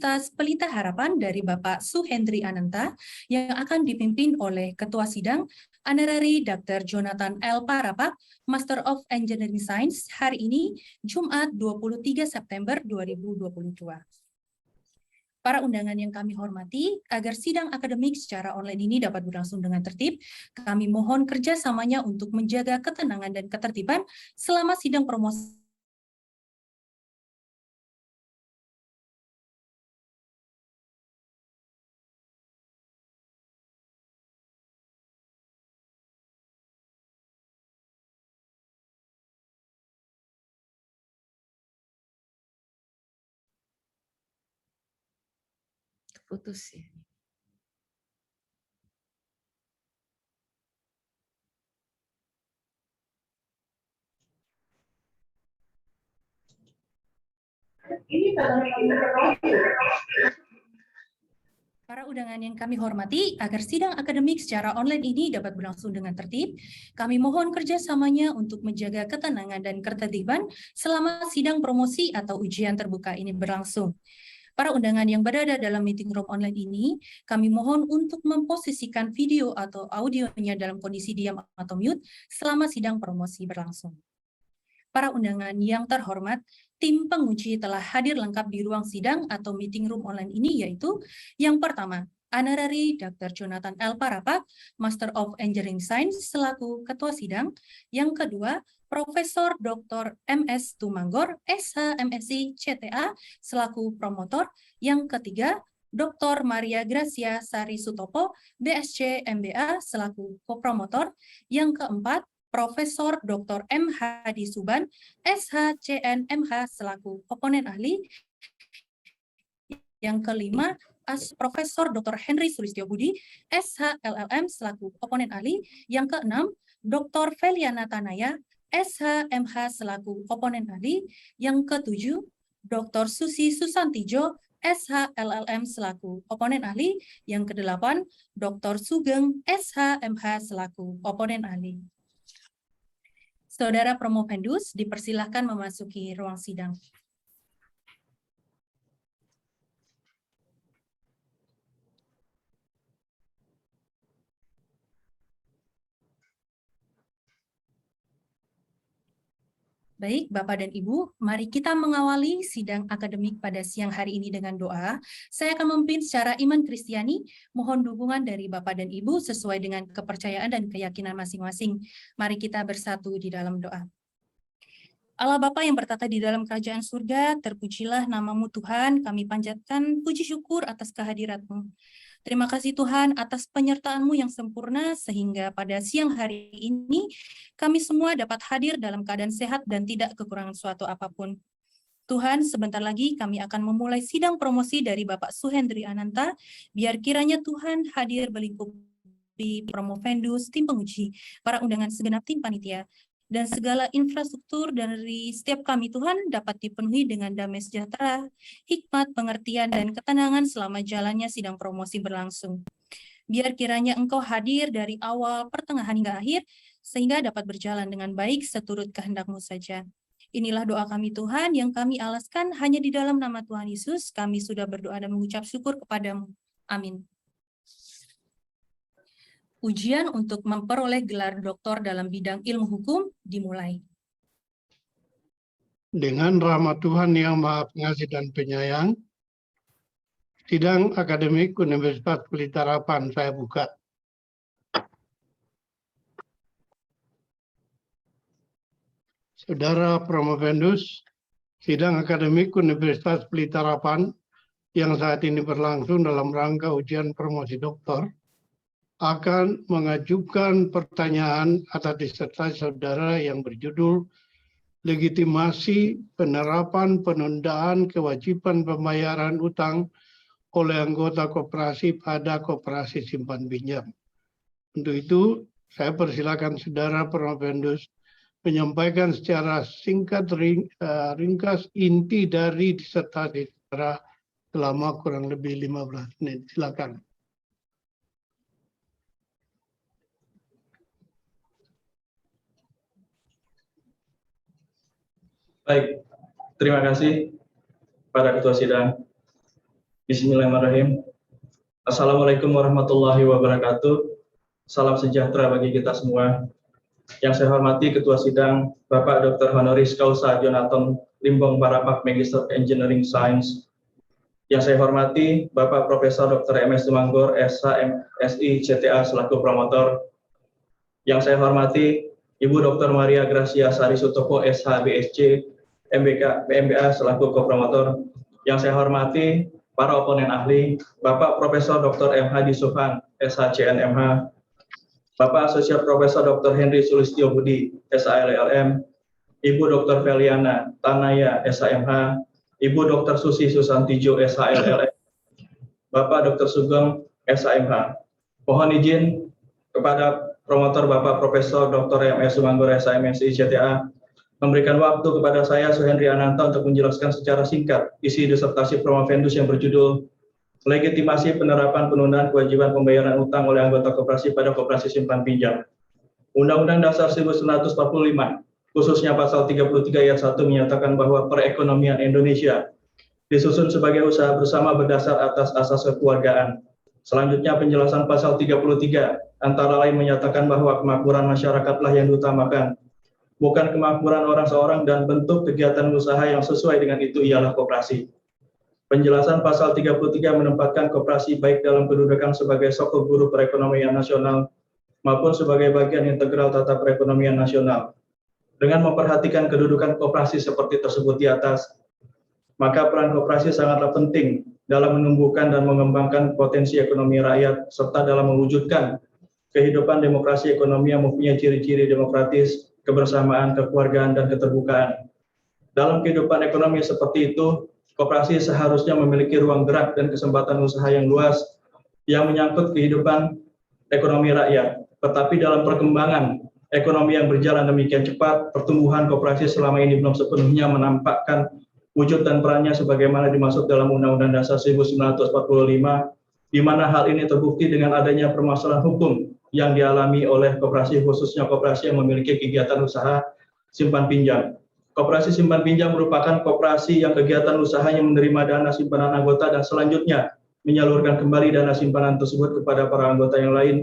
Universitas Pelita Harapan dari Bapak Suhendri Ananta yang akan dipimpin oleh Ketua Sidang Honorary Dr. Jonathan L. Parapak, Master of Engineering Science, hari ini, Jumat 23 September 2022. Para undangan yang kami hormati, agar sidang akademik secara online ini dapat berlangsung dengan tertib, kami mohon kerjasamanya untuk menjaga ketenangan dan ketertiban selama sidang promosi. Putus ya. Para undangan yang kami hormati, agar sidang akademik secara online ini dapat berlangsung dengan tertib, kami mohon kerjasamanya untuk menjaga ketenangan dan ketertiban selama sidang promosi atau ujian terbuka ini berlangsung. Para undangan yang berada dalam meeting room online ini, kami mohon untuk memposisikan video atau audionya dalam kondisi diam atau mute selama sidang promosi berlangsung. Para undangan yang terhormat, tim penguji telah hadir lengkap di ruang sidang atau meeting room online ini, yaitu yang pertama, Honorary Dr. Jonathan L. Parapak, Master of Engineering Science selaku Ketua Sidang. Yang kedua, Profesor Dr. M.S. Tumanggor, SH MSc CTA selaku promotor. Yang ketiga, Dr. Maria Gracia Sari Sutopo, BSc MBA selaku kopromotor. Yang keempat, Profesor Dr. M. Hadi Suban, SHCN MH selaku komponen ahli. Yang kelima, Profesor Dr. Henry Sulistyo Budi, SHLLM selaku komponen ahli. Yang keenam, Dr. Feliana Tanaya, SHMH selaku komponen ahli. Yang ketujuh, Dr. Susi Susantijo, SHLLM selaku komponen ahli. Yang kedelapan, Dr. Sugeng, SHMH selaku komponen ahli. Saudara Promovendus, dipersilahkan memasuki ruang sidang. Baik, Bapak dan Ibu, mari kita mengawali sidang akademik pada siang hari ini dengan doa. Saya akan memimpin secara iman Kristiani, mohon dukungan dari Bapak dan Ibu sesuai dengan kepercayaan dan keyakinan masing-masing. Mari kita bersatu di dalam doa. Allah Bapa yang bertata di dalam kerajaan surga, terpujilah namamu Tuhan, kami panjatkan puji syukur atas kehadirat-Mu. Terima kasih Tuhan atas penyertaan-Mu yang sempurna, sehingga pada siang hari ini kami semua dapat hadir dalam keadaan sehat dan tidak kekurangan suatu apapun. Tuhan, sebentar lagi kami akan memulai sidang promosi dari Bapak Suhendri Ananta, biar kiranya Tuhan hadir melingkupi Promovendus, tim penguji, para undangan segenap tim panitia, dan segala infrastruktur dari setiap kami Tuhan dapat dipenuhi dengan damai sejahtera, hikmat, pengertian, dan ketenangan selama jalannya sidang promosi berlangsung. Biar kiranya Engkau hadir dari awal, pertengahan, hingga akhir, sehingga dapat berjalan dengan baik seturut kehendak-Mu saja. Inilah doa kami Tuhan yang kami alaskan hanya di dalam nama Tuhan Yesus, kami sudah berdoa dan mengucap syukur kepadamu. Amin. Ujian untuk memperoleh gelar doktor dalam bidang ilmu hukum dimulai. Dengan rahmat Tuhan yang Maha Pengasih dan Penyayang, sidang akademik Universitas Pelita Harapan saya buka. Saudara Promovendus, sidang akademik Universitas Pelita Harapan yang saat ini berlangsung dalam rangka ujian promosi doktor akan mengajukan pertanyaan atas disertasi saudara yang berjudul legitimasi penerapan penundaan kewajiban pembayaran utang oleh anggota koperasi pada koperasi simpan pinjam. Untuk itu, saya persilakan saudara Promovendus menyampaikan secara singkat ringkas inti dari disertasi saudara selama kurang lebih 15 menit. Silakan. Baik, terima kasih pada Ketua Sidang. Bismillahirrahmanirrahim. Assalamualaikum warahmatullahi wabarakatuh. Salam sejahtera bagi kita semua. Yang saya hormati Ketua Sidang Bapak Dr. Honoris Causa Jonathan Limbong Parapak, Magister Engineering Science. Yang saya hormati Bapak Profesor Dr. MS Tumanggor, SH MSI CTA selaku promotor. Yang saya hormati Ibu Dr. Maria Gracia Sari Sutopo, SH BSc MBA selaku kopromotor. Yang saya hormati para oponen ahli, Bapak Profesor Dr. M. Hadi Sufan, SH CNMH, Bapak Asosiat Profesor Dr. Henry Sulistyo Budi, SHLLM, Ibu Dr. Feliana Tanaya, SHMH, Ibu Dr. Susi Susantijo, SHLLM, Bapak Dr. Sugeng, SHMH. Mohon izin kepada promotor Bapak Profesor Dr. MS Tumanggor, SHMSI CTA, memberikan waktu kepada saya, Suhendri Ananta, untuk menjelaskan secara singkat isi disertasi promovendus yang berjudul Legitimasi Penerapan Penundaan Kewajiban Pembayaran Utang oleh Anggota Koperasi pada Koperasi Simpan Pinjam. Undang-Undang Dasar 1945, khususnya Pasal 33 Ayat 1 menyatakan bahwa perekonomian Indonesia disusun sebagai usaha bersama berdasar atas asas kekeluargaan. Selanjutnya penjelasan Pasal 33 antara lain menyatakan bahwa kemakmuran masyarakatlah yang diutamakan, bukan kemakmuran orang seorang, dan bentuk kegiatan usaha yang sesuai dengan itu ialah koperasi. Penjelasan Pasal 33 menempatkan koperasi baik dalam kedudukan sebagai sokong guru perekonomian nasional maupun sebagai bagian integral tata perekonomian nasional. Dengan memperhatikan kedudukan koperasi seperti tersebut di atas, maka peran koperasi sangatlah penting dalam menumbuhkan dan mengembangkan potensi ekonomi rakyat serta dalam mewujudkan kehidupan demokrasi ekonomi yang mempunyai ciri-ciri demokratis, kebersamaan, kekeluargaan, dan keterbukaan. Dalam kehidupan ekonomi seperti itu, koperasi seharusnya memiliki ruang gerak dan kesempatan usaha yang luas yang menyangkut kehidupan ekonomi rakyat. Tetapi dalam perkembangan ekonomi yang berjalan demikian cepat, pertumbuhan koperasi selama ini belum sepenuhnya menampakkan wujud dan perannya sebagaimana dimaksud dalam Undang-Undang Dasar 1945, di mana hal ini terbukti dengan adanya permasalahan hukum yang dialami oleh koperasi, khususnya koperasi yang memiliki kegiatan usaha simpan pinjam. Koperasi simpan pinjam merupakan koperasi yang kegiatan usahanya menerima dana simpanan anggota dan selanjutnya menyalurkan kembali dana simpanan tersebut kepada para anggota yang lain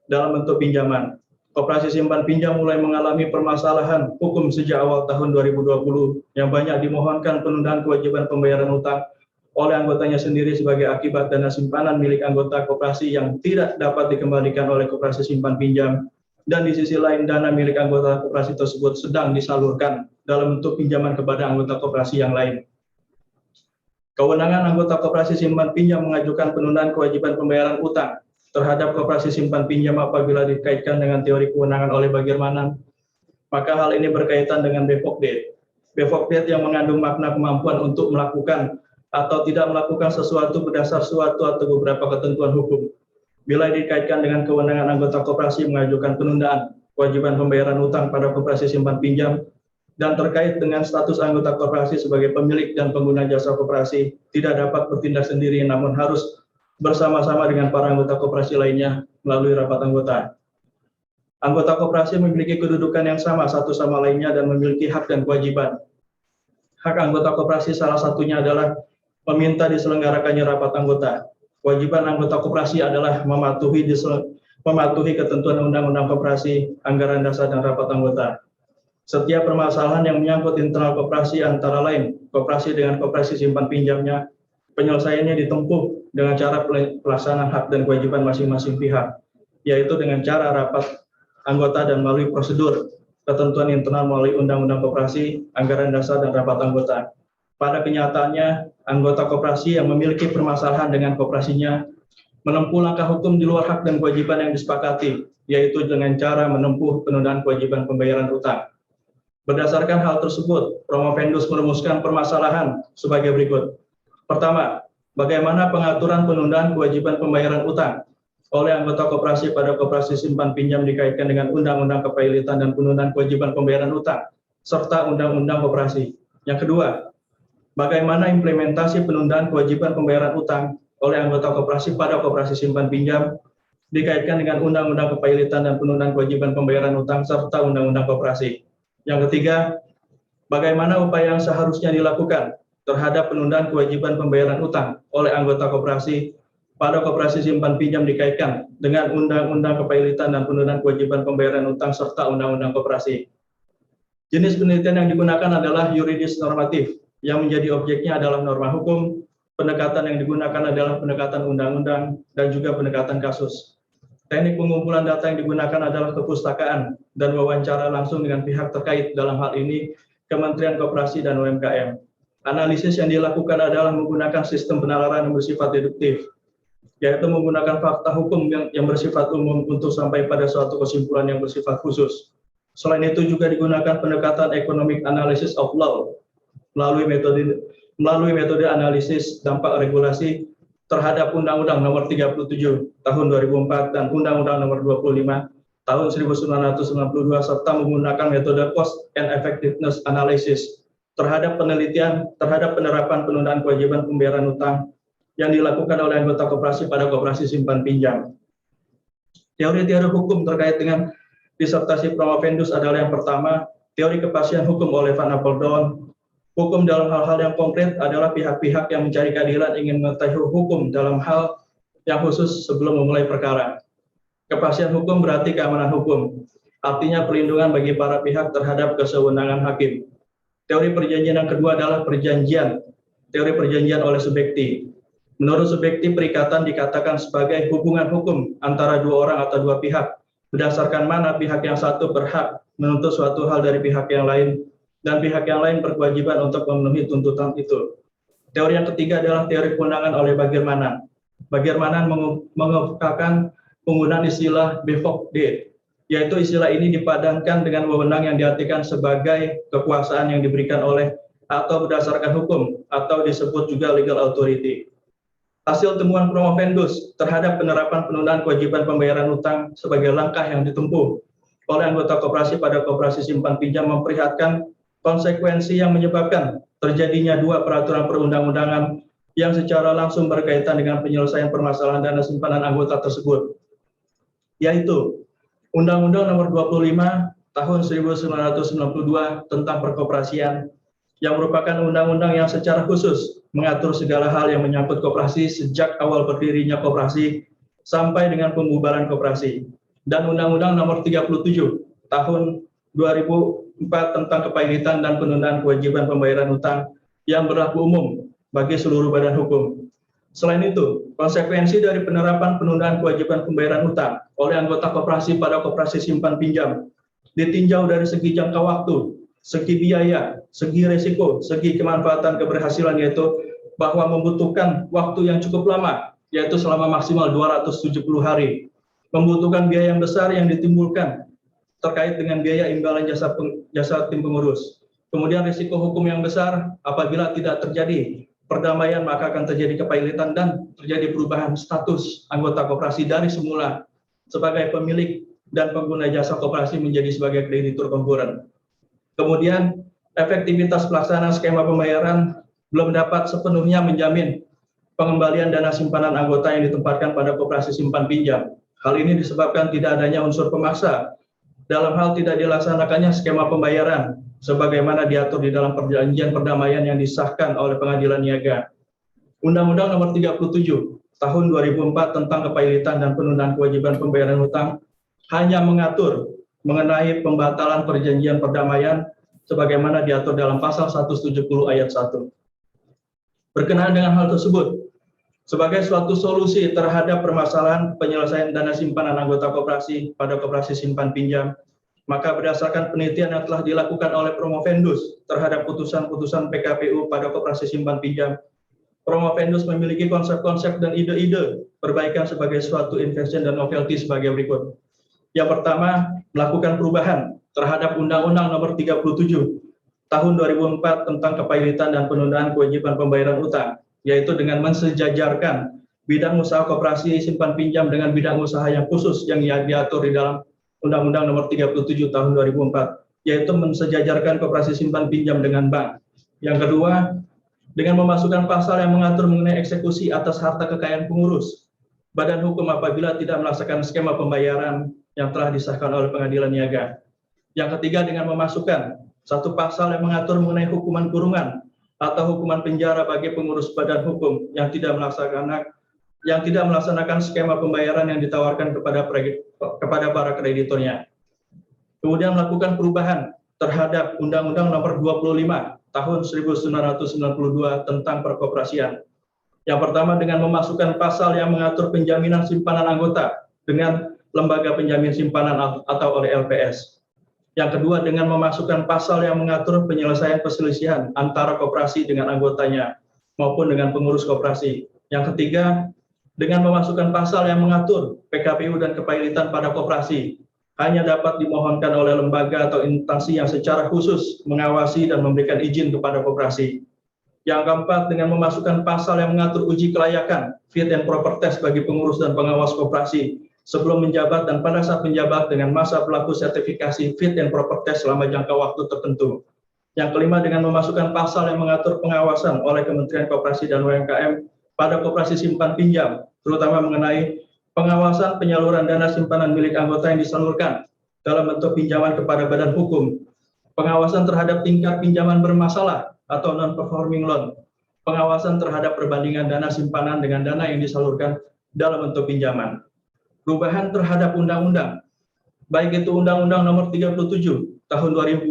dalam bentuk pinjaman. Koperasi simpan pinjam mulai mengalami permasalahan hukum sejak awal tahun 2020 yang banyak dimohonkan penundaan kewajiban pembayaran utang oleh anggotanya sendiri sebagai akibat dana simpanan milik anggota koperasi yang tidak dapat dikembalikan oleh koperasi simpan pinjam, dan di sisi lain dana milik anggota koperasi tersebut sedang disalurkan dalam bentuk pinjaman kepada anggota koperasi yang lain. Kewenangan anggota koperasi simpan pinjam mengajukan penundaan kewajiban pembayaran utang terhadap koperasi simpan pinjam apabila dikaitkan dengan teori kewenangan oleh Bagirmanan, maka hal ini berkaitan dengan Bevokdet. Bevokdet yang mengandung makna kemampuan untuk melakukan atau tidak melakukan sesuatu berdasar suatu atau beberapa ketentuan hukum. Bila dikaitkan dengan kewenangan anggota koperasi mengajukan penundaan kewajiban pembayaran utang pada koperasi simpan pinjam dan terkait dengan status anggota koperasi sebagai pemilik dan pengguna jasa koperasi, tidak dapat bertindak sendiri namun harus bersama-sama dengan para anggota koperasi lainnya melalui rapat anggota. Anggota koperasi memiliki kedudukan yang sama satu sama lainnya dan memiliki hak dan kewajiban. Hak anggota koperasi salah satunya adalah meminta diselenggarakannya rapat anggota. Kewajiban anggota koperasi adalah mematuhi ketentuan Undang-Undang Koperasi, anggaran dasar, dan rapat anggota. Setiap permasalahan yang menyangkut internal koperasi antara lain koperasi dengan koperasi simpan pinjamnya, penyelesaiannya ditempuh dengan cara pelaksanaan hak dan kewajiban masing-masing pihak, yaitu dengan cara rapat anggota dan melalui prosedur ketentuan internal melalui Undang-Undang Koperasi, anggaran dasar, dan rapat anggota. Pada kenyataannya, anggota koperasi yang memiliki permasalahan dengan koperasinya menempuh langkah hukum di luar hak dan kewajiban yang disepakati, yaitu dengan cara menempuh penundaan kewajiban pembayaran utang. Berdasarkan hal tersebut, Promovendus merumuskan permasalahan sebagai berikut. Pertama, bagaimana pengaturan penundaan kewajiban pembayaran utang oleh anggota koperasi pada koperasi simpan pinjam dikaitkan dengan Undang-Undang Kepailitan dan penundaan kewajiban pembayaran utang, serta Undang-Undang Koperasi. Yang kedua, bagaimana implementasi penundaan kewajiban pembayaran utang oleh anggota koperasi pada koperasi simpan pinjam dikaitkan dengan Undang-Undang Kepailitan dan penundaan kewajiban pembayaran utang serta Undang-Undang Koperasi. Yang ketiga, bagaimana upaya yang seharusnya dilakukan terhadap penundaan kewajiban pembayaran utang oleh anggota koperasi pada koperasi simpan pinjam dikaitkan dengan Undang-Undang Kepailitan dan Penundaan Kewajiban Pembayaran Utang serta Undang-Undang Koperasi. Jenis penelitian yang digunakan adalah yuridis normatif, yang menjadi objeknya adalah norma hukum, pendekatan yang digunakan adalah pendekatan undang-undang, dan juga pendekatan kasus. Teknik pengumpulan data yang digunakan adalah kepustakaan dan wawancara langsung dengan pihak terkait, dalam hal ini Kementerian Koperasi dan UMKM. Analisis yang dilakukan adalah menggunakan sistem penalaran yang bersifat deduktif, yaitu menggunakan fakta hukum yang bersifat umum untuk sampai pada suatu kesimpulan yang bersifat khusus. Selain itu juga digunakan pendekatan economic analysis of law melalui metode analisis dampak regulasi terhadap Undang-Undang Nomor 37 Tahun 2004 dan Undang-Undang Nomor 25 Tahun 1992 serta menggunakan metode cost and effectiveness analysis terhadap penerapan penundaan kewajiban pembayaran utang yang dilakukan oleh anggota koperasi pada koperasi simpan pinjam. Teori-teori hukum terkait dengan disertasi promovendus adalah yang pertama, teori kepastian hukum oleh Van Apeldoorn. Hukum dalam hal-hal yang konkret adalah pihak-pihak yang mencari keadilan ingin mengetahui hukum dalam hal yang khusus sebelum memulai perkara. Kepastian hukum berarti keamanan hukum, artinya perlindungan bagi para pihak terhadap kesewenangan hakim. Teori perjanjian yang kedua adalah perjanjian, teori perjanjian oleh subjekti. Menurut subjekti, perikatan dikatakan sebagai hubungan hukum antara dua orang atau dua pihak, berdasarkan mana pihak yang satu berhak menuntut suatu hal dari pihak yang lain, dan pihak yang lain berkewajiban untuk memenuhi tuntutan itu. Teori yang ketiga adalah teori kewenangan oleh Bagirmanan. Bagirmanan mengemukakan penggunaan istilah bevokde, yaitu istilah ini dipadankan dengan wewenang yang diartikan sebagai kekuasaan yang diberikan oleh atau berdasarkan hukum, atau disebut juga legal authority. Hasil temuan promovendus terhadap penerapan penundaan kewajiban pembayaran utang sebagai langkah yang ditempuh oleh anggota koperasi pada koperasi simpan pinjam memperlihatkan konsekuensi yang menyebabkan terjadinya dua peraturan perundang-undangan yang secara langsung berkaitan dengan penyelesaian permasalahan dana simpanan anggota tersebut, yaitu Undang-Undang Nomor 25 Tahun 1992 tentang Perkoperasian, yang merupakan undang-undang yang secara khusus mengatur segala hal yang menyangkut koperasi sejak awal berdirinya koperasi sampai dengan pembubaran koperasi, dan Undang-Undang Nomor 37 Tahun 2004 tentang Kepailitan dan Penundaan Kewajiban Pembayaran Utang yang berlaku umum bagi seluruh badan hukum. Selain itu, konsekuensi dari penerapan penundaan kewajiban pembayaran utang oleh anggota koperasi pada koperasi simpan pinjam ditinjau dari segi jangka waktu, segi biaya, segi risiko, segi kemanfaatan keberhasilan, yaitu bahwa membutuhkan waktu yang cukup lama, yaitu selama maksimal 270 hari, membutuhkan biaya yang besar yang ditimbulkan terkait dengan biaya imbalan jasa tim pengurus. Kemudian risiko hukum yang besar apabila tidak terjadi perdamaian maka akan terjadi kepailitan dan terjadi perubahan status anggota koperasi dari semula sebagai pemilik dan pengguna jasa koperasi menjadi sebagai kreditur konkuren. Kemudian efektivitas pelaksanaan skema pembayaran belum dapat sepenuhnya menjamin pengembalian dana simpanan anggota yang ditempatkan pada koperasi simpan pinjam. Hal ini disebabkan tidak adanya unsur pemaksa dalam hal tidak dilaksanakannya skema pembayaran sebagaimana diatur di dalam perjanjian perdamaian yang disahkan oleh Pengadilan Niaga. Undang-Undang Nomor 37 Tahun 2004 tentang Kepailitan dan Penundaan Kewajiban Pembayaran Utang hanya mengatur mengenai pembatalan perjanjian perdamaian sebagaimana diatur dalam pasal 170 ayat 1. Berkenaan dengan hal tersebut, sebagai suatu solusi terhadap permasalahan penyelesaian dana simpanan anggota koperasi pada koperasi simpan pinjam, maka berdasarkan penelitian yang telah dilakukan oleh Promovendus terhadap putusan-putusan PKPU pada koperasi simpan pinjam, Promovendus memiliki konsep-konsep dan ide-ide perbaikan sebagai suatu invention dan novelty sebagai berikut. Yang pertama, melakukan perubahan terhadap Undang-Undang Nomor 37 Tahun 2004 tentang Kepailitan dan Penundaan Kewajiban Pembayaran Utang, yaitu dengan mensejajarkan bidang usaha koperasi simpan pinjam dengan bidang usaha yang khusus yang diatur di dalam Undang-Undang Nomor 37 Tahun 2004, yaitu mensejajarkan koperasi simpan pinjam dengan bank. Yang kedua, dengan memasukkan pasal yang mengatur mengenai eksekusi atas harta kekayaan pengurus badan hukum apabila tidak melaksanakan skema pembayaran yang telah disahkan oleh Pengadilan Niaga. Yang ketiga, dengan memasukkan satu pasal yang mengatur mengenai hukuman kurungan atau hukuman penjara bagi pengurus badan hukum yang tidak melaksanakan skema pembayaran yang ditawarkan kepada para kreditornya. Kemudian melakukan perubahan terhadap Undang-Undang Nomor 25 Tahun 1992 tentang Perkoperasian. Yang pertama dengan memasukkan pasal yang mengatur penjaminan simpanan anggota dengan lembaga penjamin simpanan atau oleh LPS. Yang kedua dengan memasukkan pasal yang mengatur penyelesaian perselisihan antara koperasi dengan anggotanya maupun dengan pengurus koperasi. Yang ketiga dengan memasukkan pasal yang mengatur PKPU dan kepailitan pada koperasi hanya dapat dimohonkan oleh lembaga atau instansi yang secara khusus mengawasi dan memberikan izin kepada koperasi. Yang keempat, dengan memasukkan pasal yang mengatur uji kelayakan, fit and proper test bagi pengurus dan pengawas koperasi sebelum menjabat dan pada saat menjabat dengan masa berlaku sertifikasi fit and proper test selama jangka waktu tertentu. Yang kelima, dengan memasukkan pasal yang mengatur pengawasan oleh Kementerian Koperasi dan UMKM pada koperasi simpan pinjam, terutama mengenai pengawasan penyaluran dana simpanan milik anggota yang disalurkan dalam bentuk pinjaman kepada badan hukum, pengawasan terhadap tingkat pinjaman bermasalah atau non-performing loan, pengawasan terhadap perbandingan dana simpanan dengan dana yang disalurkan dalam bentuk pinjaman. Perubahan terhadap undang-undang, baik itu Undang-Undang Nomor 37 Tahun 2004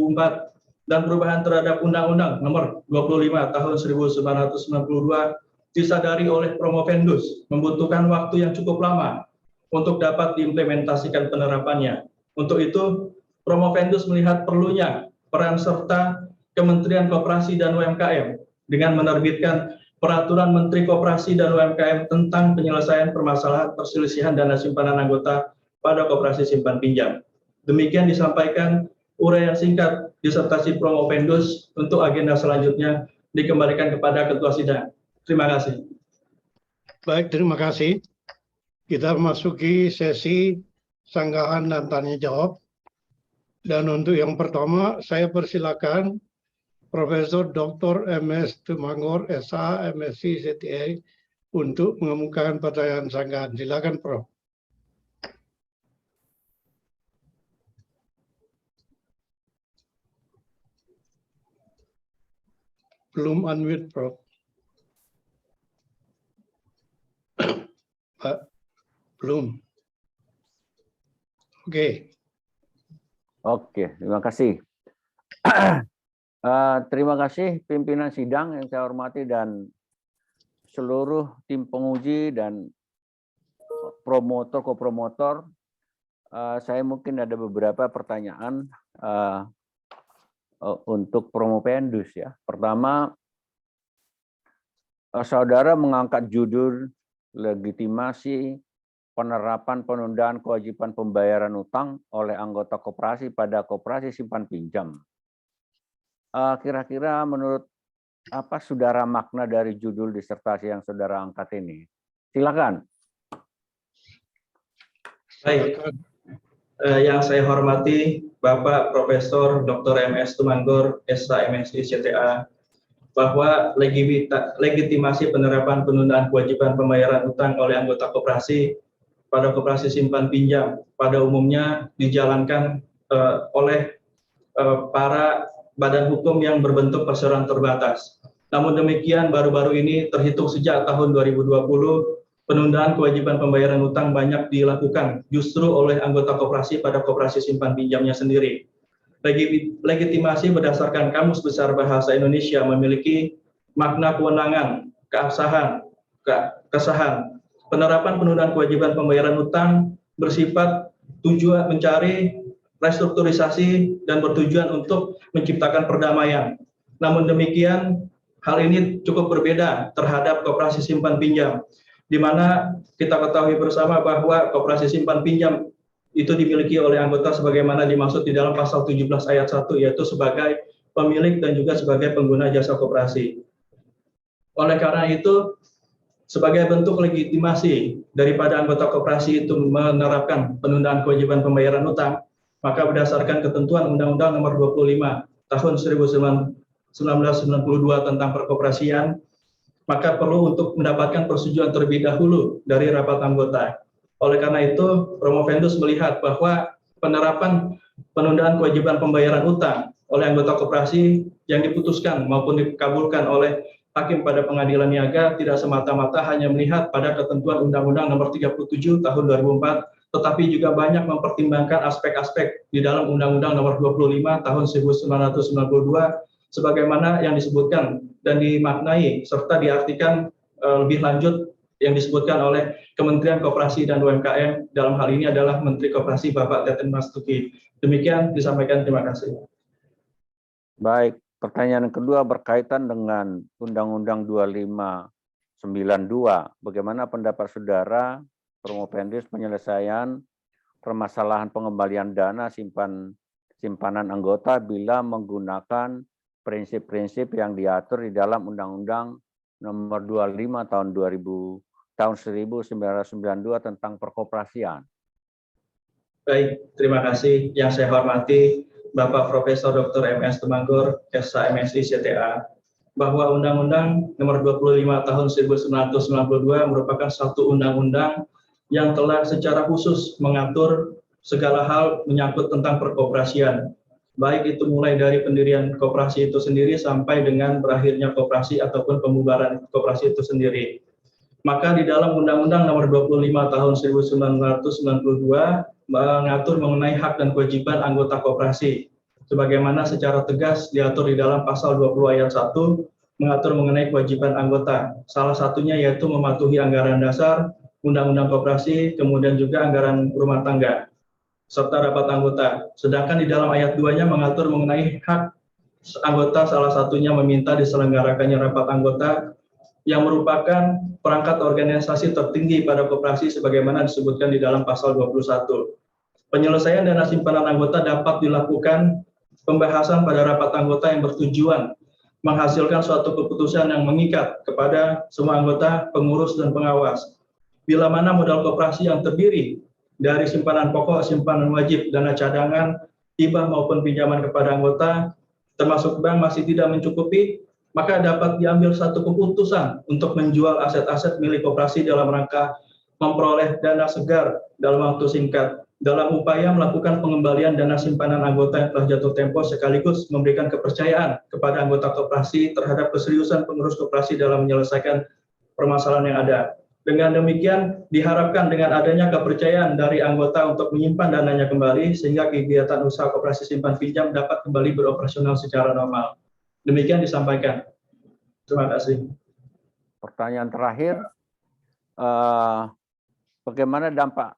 dan perubahan terhadap Undang-Undang Nomor 25 Tahun 1992 disadari oleh Promovendus membutuhkan waktu yang cukup lama untuk dapat diimplementasikan penerapannya. Untuk itu, Promovendus melihat perlunya peran serta Kementerian Koperasi dan UMKM dengan menerbitkan Peraturan Menteri Koperasi dan UMKM tentang penyelesaian permasalahan perselisihan dana simpanan anggota pada koperasi simpan pinjam. Demikian disampaikan uraian singkat disertasi Promovendus. Untuk agenda selanjutnya dikembalikan kepada Ketua Sidang. Terima kasih. Baik, terima kasih. Kita memasuki sesi sanggahan dan tanya jawab. Dan untuk yang pertama, saya persilakan Profesor Dr. MS Tumanggor, SA, MSc, CTA, untuk mengemukakan pertanyaan sanggahan. Silakan, Prof. Belum unmute, Prof. Pak, belum. Oke. Oke, terima kasih. Terima kasih pimpinan sidang yang saya hormati dan seluruh tim penguji dan promotor, kopromotor. Saya mungkin ada beberapa pertanyaan untuk Promovendus ya. Pertama, saudara mengangkat judul legitimasi penerapan penundaan kewajiban pembayaran utang oleh anggota koperasi pada koperasi simpan pinjam. Kira-kira menurut apa saudara makna dari judul disertasi yang saudara angkat ini? Silakan. Baik, yang saya hormati Bapak Profesor Dr. MS Tumanggor, SA, MSc, CTA, bahwa legitimasi penerapan penundaan kewajiban pembayaran utang oleh anggota koperasi pada koperasi simpan pinjam pada umumnya dijalankan oleh para badan hukum yang berbentuk perseroan terbatas. Namun demikian, baru-baru ini terhitung sejak tahun 2020, penundaan kewajiban pembayaran utang banyak dilakukan justru oleh anggota koperasi pada koperasi simpan pinjamnya sendiri. Legitimasi berdasarkan Kamus Besar Bahasa Indonesia memiliki makna kewenangan, keabsahan, kesahan. Penerapan penundaan kewajiban pembayaran utang bersifat tujuan mencari restrukturisasi dan bertujuan untuk menciptakan perdamaian. Namun demikian, hal ini cukup berbeda terhadap koperasi simpan pinjam, di mana kita ketahui bersama bahwa koperasi simpan pinjam itu dimiliki oleh anggota sebagaimana dimaksud di dalam pasal 17 ayat 1, yaitu sebagai pemilik dan juga sebagai pengguna jasa koperasi. Oleh karena itu, sebagai bentuk legitimasi daripada anggota koperasi itu menerapkan penundaan kewajiban pembayaran utang, maka berdasarkan ketentuan Undang-Undang Nomor 25 Tahun 1992 tentang Perkoperasian, maka perlu untuk mendapatkan persetujuan terlebih dahulu dari rapat anggota. Oleh karena itu, Promovendus melihat bahwa penerapan penundaan kewajiban pembayaran utang oleh anggota koperasi yang diputuskan maupun dikabulkan oleh hakim pada pengadilan niaga tidak semata-mata hanya melihat pada ketentuan Undang-Undang Nomor 37 Tahun 2004, tetapi juga banyak mempertimbangkan aspek-aspek di dalam Undang-Undang Nomor 25 Tahun 1992 sebagaimana yang disebutkan dan dimaknai serta diartikan lebih lanjut yang disebutkan oleh Kementerian Koperasi dan UMKM, dalam hal ini adalah Menteri Koperasi Bapak Teten Mas Duki. Demikian disampaikan, terima kasih. Baik, pertanyaan kedua berkaitan dengan Undang-Undang 2592. Bagaimana pendapat saudara Promopendis penyelesaian permasalahan pengembalian dana simpanan anggota bila menggunakan prinsip-prinsip yang diatur di dalam Undang-Undang Nomor 25 tahun 1992 tentang perkoperasian. Baik, terima kasih. Yang saya hormati Bapak Profesor Dr. MS Tumanggor, SH MSI CTA, bahwa Undang-Undang Nomor 25 Tahun 1992 merupakan satu undang-undang yang telah secara khusus mengatur segala hal menyangkut tentang perkoperasian. Baik itu mulai dari pendirian koperasi itu sendiri sampai dengan berakhirnya koperasi ataupun pembubaran koperasi itu sendiri. Maka di dalam Undang-Undang Nomor 25 Tahun 1992 mengatur mengenai hak dan kewajiban anggota koperasi. Sebagaimana secara tegas diatur di dalam pasal 20 ayat 1 mengatur mengenai kewajiban anggota. Salah satunya yaitu mematuhi anggaran dasar, Undang-Undang Koperasi, kemudian juga anggaran rumah tangga, serta rapat anggota. Sedangkan di dalam ayat 2-nya mengatur mengenai hak anggota, salah satunya meminta diselenggarakannya rapat anggota yang merupakan perangkat organisasi tertinggi pada koperasi sebagaimana disebutkan di dalam pasal 21. Penyelesaian dana simpanan anggota dapat dilakukan pembahasan pada rapat anggota yang bertujuan menghasilkan suatu keputusan yang mengikat kepada semua anggota, pengurus, dan pengawas. Bila mana modal koperasi yang terdiri dari simpanan pokok, simpanan wajib, dana cadangan, hibah maupun pinjaman kepada anggota, termasuk bank masih tidak mencukupi, maka dapat diambil satu keputusan untuk menjual aset-aset milik koperasi dalam rangka memperoleh dana segar dalam waktu singkat, dalam upaya melakukan pengembalian dana simpanan anggota yang telah jatuh tempo sekaligus memberikan kepercayaan kepada anggota koperasi terhadap keseriusan pengurus koperasi dalam menyelesaikan permasalahan yang ada. Dengan demikian, diharapkan dengan adanya kepercayaan dari anggota untuk menyimpan dananya kembali, sehingga kegiatan usaha koperasi simpan pinjam dapat kembali beroperasional secara normal. Demikian disampaikan. Terima kasih. Pertanyaan terakhir, bagaimana dampak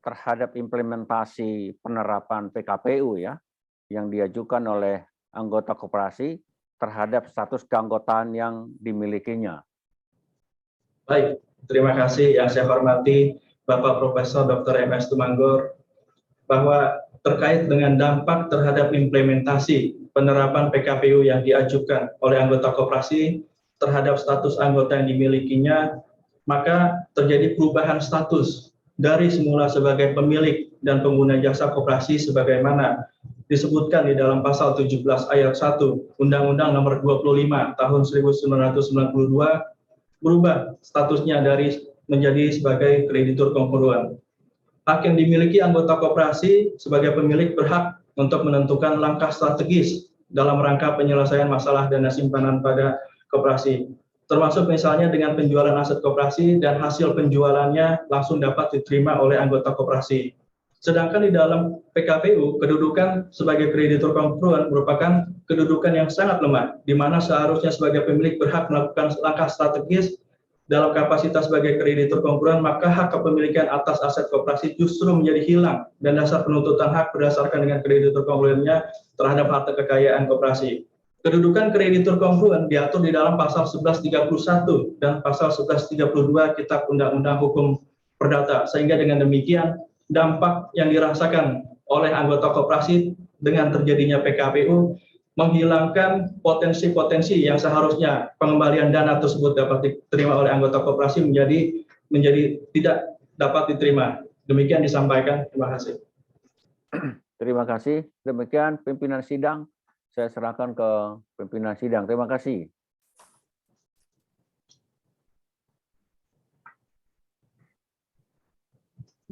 terhadap implementasi penerapan PKPU ya, yang diajukan oleh anggota koperasi terhadap status keanggotaan yang dimilikinya? Baik, terima kasih yang saya hormati Bapak Profesor Dr. MS Tumanggor, bahwa terkait dengan dampak terhadap implementasi penerapan PKPU yang diajukan oleh anggota koperasi terhadap status anggota yang dimilikinya, maka terjadi perubahan status dari semula sebagai pemilik dan pengguna jasa koperasi sebagaimana disebutkan di dalam pasal 17 ayat 1 Undang-Undang Nomor 25 Tahun 1992 berubah statusnya dari menjadi sebagai kreditur kongruan. Hak yang dimiliki anggota koperasi sebagai pemilik berhak untuk menentukan langkah strategis dalam rangka penyelesaian masalah dana simpanan pada koperasi, termasuk misalnya dengan penjualan aset koperasi dan hasil penjualannya langsung dapat diterima oleh anggota koperasi. Sedangkan di dalam PKPU, kedudukan sebagai kreditur kongruan merupakan kedudukan yang sangat lemah, di mana seharusnya sebagai pemilik berhak melakukan langkah strategis dalam kapasitas sebagai kreditur kongruan, maka hak kepemilikan atas aset koperasi justru menjadi hilang dan dasar penuntutan hak berdasarkan dengan kreditur kongruennya terhadap harta kekayaan koperasi. Kedudukan kreditur kongruan diatur di dalam pasal 1131 dan pasal 1132 Kitab Undang-Undang Hukum Perdata, sehingga dengan demikian dampak yang dirasakan oleh anggota koperasi dengan terjadinya PKPU menghilangkan potensi-potensi yang seharusnya pengembalian dana tersebut dapat diterima oleh anggota koperasi menjadi tidak dapat diterima. Demikian disampaikan. Terima kasih. Terima kasih. Demikian pimpinan sidang. Saya serahkan ke pimpinan sidang. Terima kasih.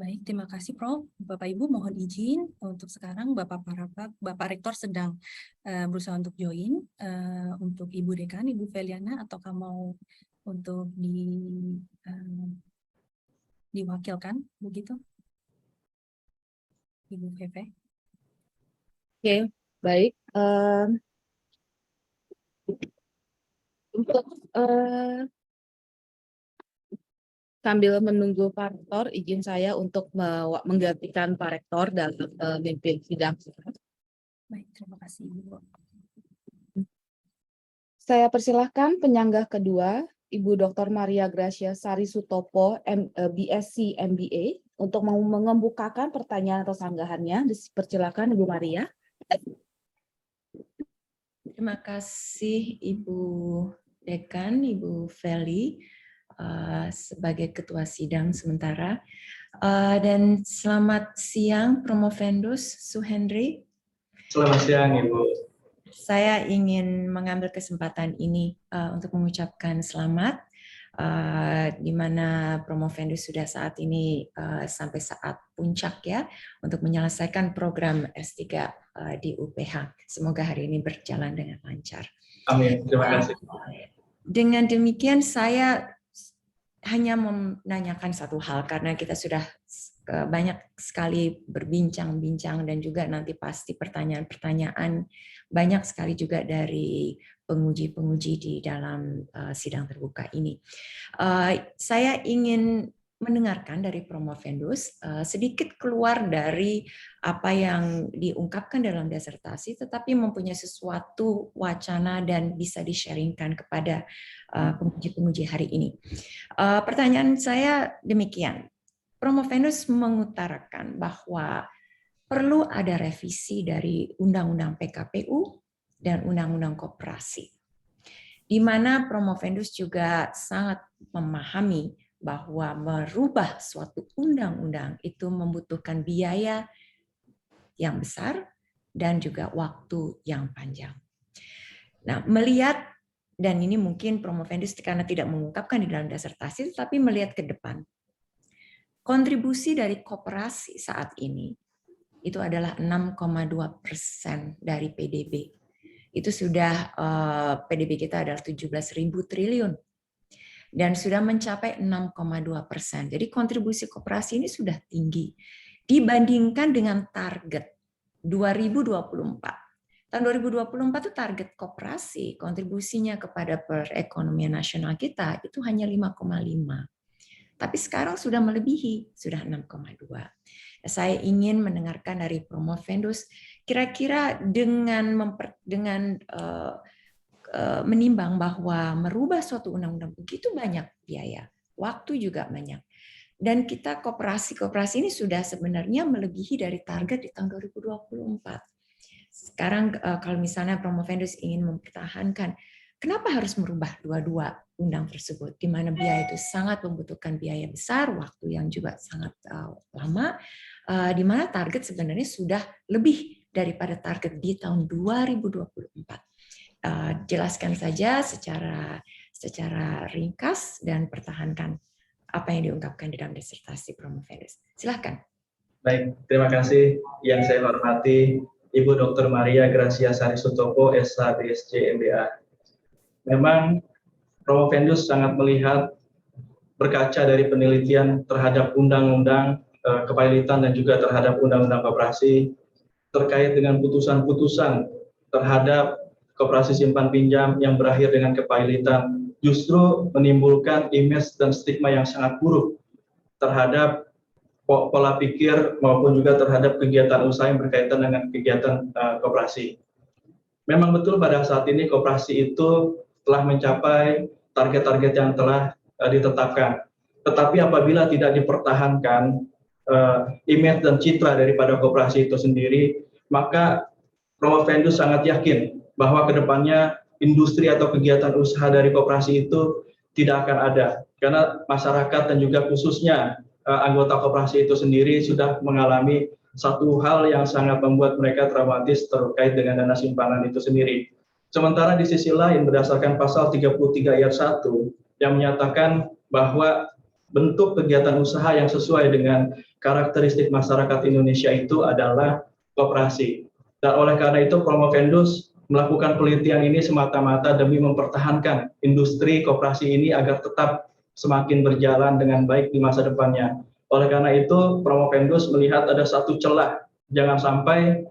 Baik, terima kasih Prof. Bapak Ibu mohon izin untuk sekarang Bapak Rektor sedang berusaha untuk join untuk Ibu Dekan, Ibu Feliana, ataukah mau untuk diwakilkan begitu? Ibu Feve. Oke, baik. Untuk sambil menunggu Pak Rektor, izin saya untuk menggantikan Pak Rektor dalam memimpin sidang. Baik, terima kasih Ibu. Saya persilahkan penyanggah kedua, Ibu Dr. Maria Gracia Sari Sutopo, BSc MBA, untuk mengemukakan pertanyaan atau sanggahannya. Dipersilakan Ibu Maria. Terima kasih Ibu Dekan, Ibu Feli, sebagai Ketua Sidang sementara. Dan selamat siang Promovendus Suhendri. Selamat siang Ibu. Saya ingin mengambil kesempatan ini untuk mengucapkan selamat, di mana Promovendus sudah saat ini sampai saat puncak ya, untuk menyelesaikan program S3 di UPH. Semoga hari ini berjalan dengan lancar. Amin, terima kasih. Dengan demikian saya hanya menanyakan satu hal, karena kita sudah banyak sekali berbincang-bincang dan juga nanti pasti pertanyaan-pertanyaan banyak sekali juga dari penguji-penguji di dalam sidang terbuka ini. Saya ingin mendengarkan dari Promovendus sedikit keluar dari apa yang diungkapkan dalam disertasi, tetapi mempunyai sesuatu wacana dan bisa di-sharingkan kepada penguji-penguji hari ini. Pertanyaan saya demikian. Promovendus mengutarakan bahwa perlu ada revisi dari Undang-Undang PKPU dan Undang-Undang Koperasi, di mana Promovendus juga sangat memahami bahwa merubah suatu undang-undang itu membutuhkan biaya yang besar dan juga waktu yang panjang. Nah, melihat, dan ini mungkin Promovendus karena tidak mengungkapkan di dalam disertasi, tetapi melihat ke depan, kontribusi dari koperasi saat ini itu adalah 6,2% dari PDB. Itu sudah PDB kita adalah 17.000 triliun dan sudah mencapai 6,2%. Jadi kontribusi koperasi ini sudah tinggi dibandingkan dengan target 2024. Tahun 2024 itu target koperasi kontribusinya kepada perekonomian nasional kita itu hanya 5,5. Tapi sekarang sudah melebihi, sudah 6,2. Saya ingin mendengarkan dari Promovendus, kira-kira dengan menimbang bahwa merubah suatu undang-undang begitu banyak biaya, waktu juga banyak. Dan kita koperasi ini sudah sebenarnya melebihi dari target di tahun 2024. Sekarang kalau misalnya Promovendus ingin mempertahankan, kenapa harus merubah dua-dua undang tersebut, di mana biaya itu sangat membutuhkan biaya besar, waktu yang juga sangat lama, di mana target sebenarnya sudah lebih daripada target di tahun 2024. Jelaskan saja secara ringkas dan pertahankan apa yang diungkapkan di dalam disertasi Promovendus. Silakan. Baik, terima kasih. Yang saya hormati Ibu Dr. Maria Gracia Sari Sutopo, SH BSc MBA. Memang Promovendus sangat melihat, berkaca dari penelitian terhadap undang-undang kepilitan dan juga terhadap undang-undang koperasi terkait dengan putusan-putusan terhadap koperasi simpan pinjam yang berakhir dengan kepilitan justru menimbulkan image dan stigma yang sangat buruk terhadap pola pikir maupun juga terhadap kegiatan usaha yang berkaitan dengan kegiatan koperasi. Memang betul pada saat ini koperasi itu telah mencapai target-target yang telah ditetapkan. Tetapi apabila tidak dipertahankan image dan citra daripada koperasi itu sendiri, maka Promovendus sangat yakin bahwa kedepannya industri atau kegiatan usaha dari koperasi itu tidak akan ada. Karena masyarakat dan juga khususnya anggota koperasi itu sendiri sudah mengalami satu hal yang sangat membuat mereka traumatis terkait dengan dana simpanan itu sendiri. Sementara di sisi lain berdasarkan pasal 33 ayat 1 yang menyatakan bahwa bentuk kegiatan usaha yang sesuai dengan karakteristik masyarakat Indonesia itu adalah koperasi. Dan oleh karena itu Promovendus melakukan penelitian ini semata-mata demi mempertahankan industri koperasi ini agar tetap semakin berjalan dengan baik di masa depannya. Oleh karena itu Promovendus melihat ada satu celah, jangan sampai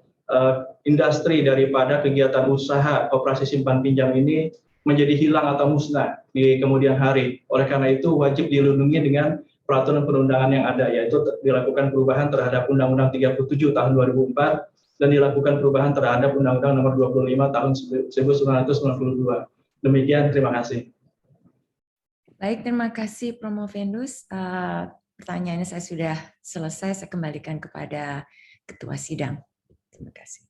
industri daripada kegiatan usaha koperasi simpan pinjam ini menjadi hilang atau musnah di kemudian hari. Oleh karena itu wajib dilindungi dengan peraturan perundangan yang ada, yaitu dilakukan perubahan terhadap Undang-Undang 37 tahun 2004 dan dilakukan perubahan terhadap Undang-Undang Nomor 25 tahun 1992. Demikian, terima kasih. Baik, terima kasih Promovendus. Pertanyaannya saya sudah selesai, saya kembalikan kepada Ketua Sidang. Terima kasih.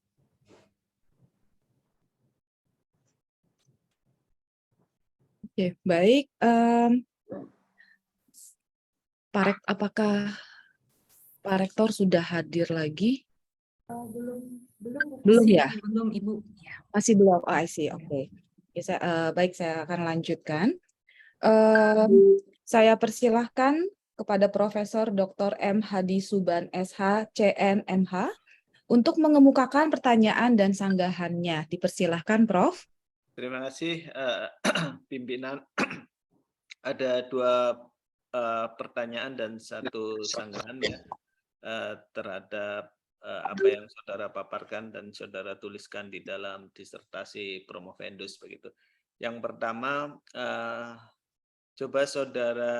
Oke, baik. Apakah Pak Rektor sudah hadir lagi? Belum ya? Belum, Ibu. Ya. Masih belum. Oh, I see. Oke. Ya, baik, saya akan lanjutkan. Saya persilahkan kepada Profesor Dr. M. Hadi Suban, SH, CNMH, untuk mengemukakan pertanyaan dan sanggahannya. Dipersilahkan, Prof. Terima kasih, pimpinan. Ada 2 pertanyaan dan 1 sanggahan ya terhadap apa yang saudara paparkan dan saudara tuliskan di dalam disertasi Promovendus begitu. Yang pertama, coba saudara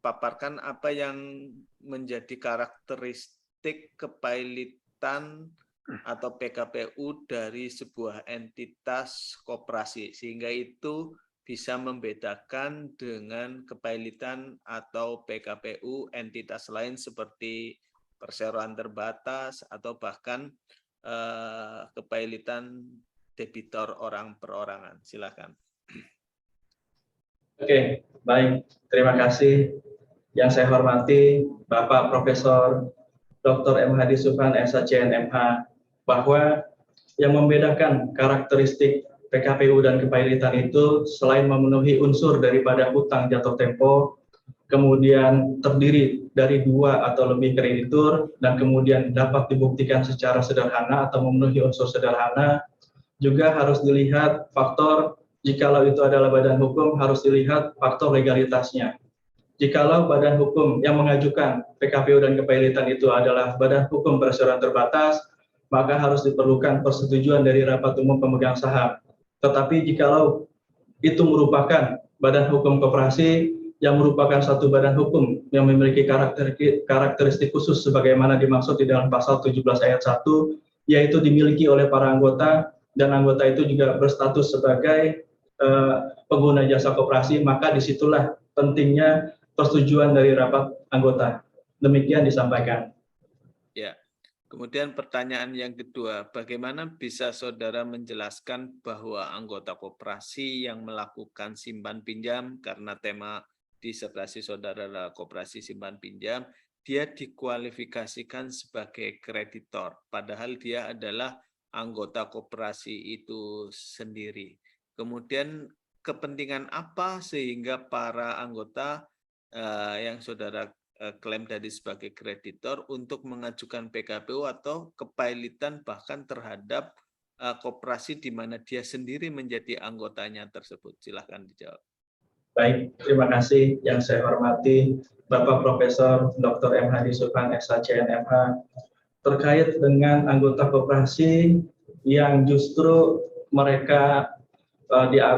paparkan apa yang menjadi karakteristik kepailitan atau PKPU dari sebuah entitas koperasi sehingga itu bisa membedakan dengan kepailitan atau PKPU entitas lain seperti perseroan terbatas atau bahkan kepailitan debitor orang perorangan. Silakan. Oke, baik. Terima kasih. Yang saya hormati Bapak Profesor Dr. M. Hadi Suban, SHCNMH, bahwa yang membedakan karakteristik PKPU dan kepailitan itu selain memenuhi unsur daripada hutang jatuh tempo, kemudian terdiri dari 2 atau lebih kreditur, dan kemudian dapat dibuktikan secara sederhana atau memenuhi unsur sederhana, juga harus dilihat faktor, jikalau itu adalah badan hukum, harus dilihat faktor legalitasnya. Jikalau badan hukum yang mengajukan PKPU dan kepailitan itu adalah badan hukum perseroan terbatas, maka harus diperlukan persetujuan dari rapat umum pemegang saham. Tetapi jikalau itu merupakan badan hukum koperasi yang merupakan satu badan hukum yang memiliki karakteristik khusus sebagaimana dimaksud di dalam pasal 17 ayat 1, yaitu dimiliki oleh para anggota dan anggota itu juga berstatus sebagai pengguna jasa koperasi, maka disitulah pentingnya persetujuan dari rapat anggota. Demikian disampaikan. Ya. Kemudian pertanyaan yang kedua, bagaimana bisa saudara menjelaskan bahwa anggota koperasi yang melakukan simpan pinjam, karena tema disertasi saudara adalah koperasi simpan pinjam, dia dikualifikasikan sebagai kreditor, padahal dia adalah anggota koperasi itu sendiri. Kemudian kepentingan apa sehingga para anggota yang saudara klaim tadi sebagai kreditor untuk mengajukan PKPU atau kepailitan bahkan terhadap koperasi di mana dia sendiri menjadi anggotanya tersebut. Silahkan dijawab. Baik, terima kasih. Yang saya hormati Bapak Profesor Dr. M. Hadi Suban, SHCNMH, terkait dengan anggota koperasi yang justru mereka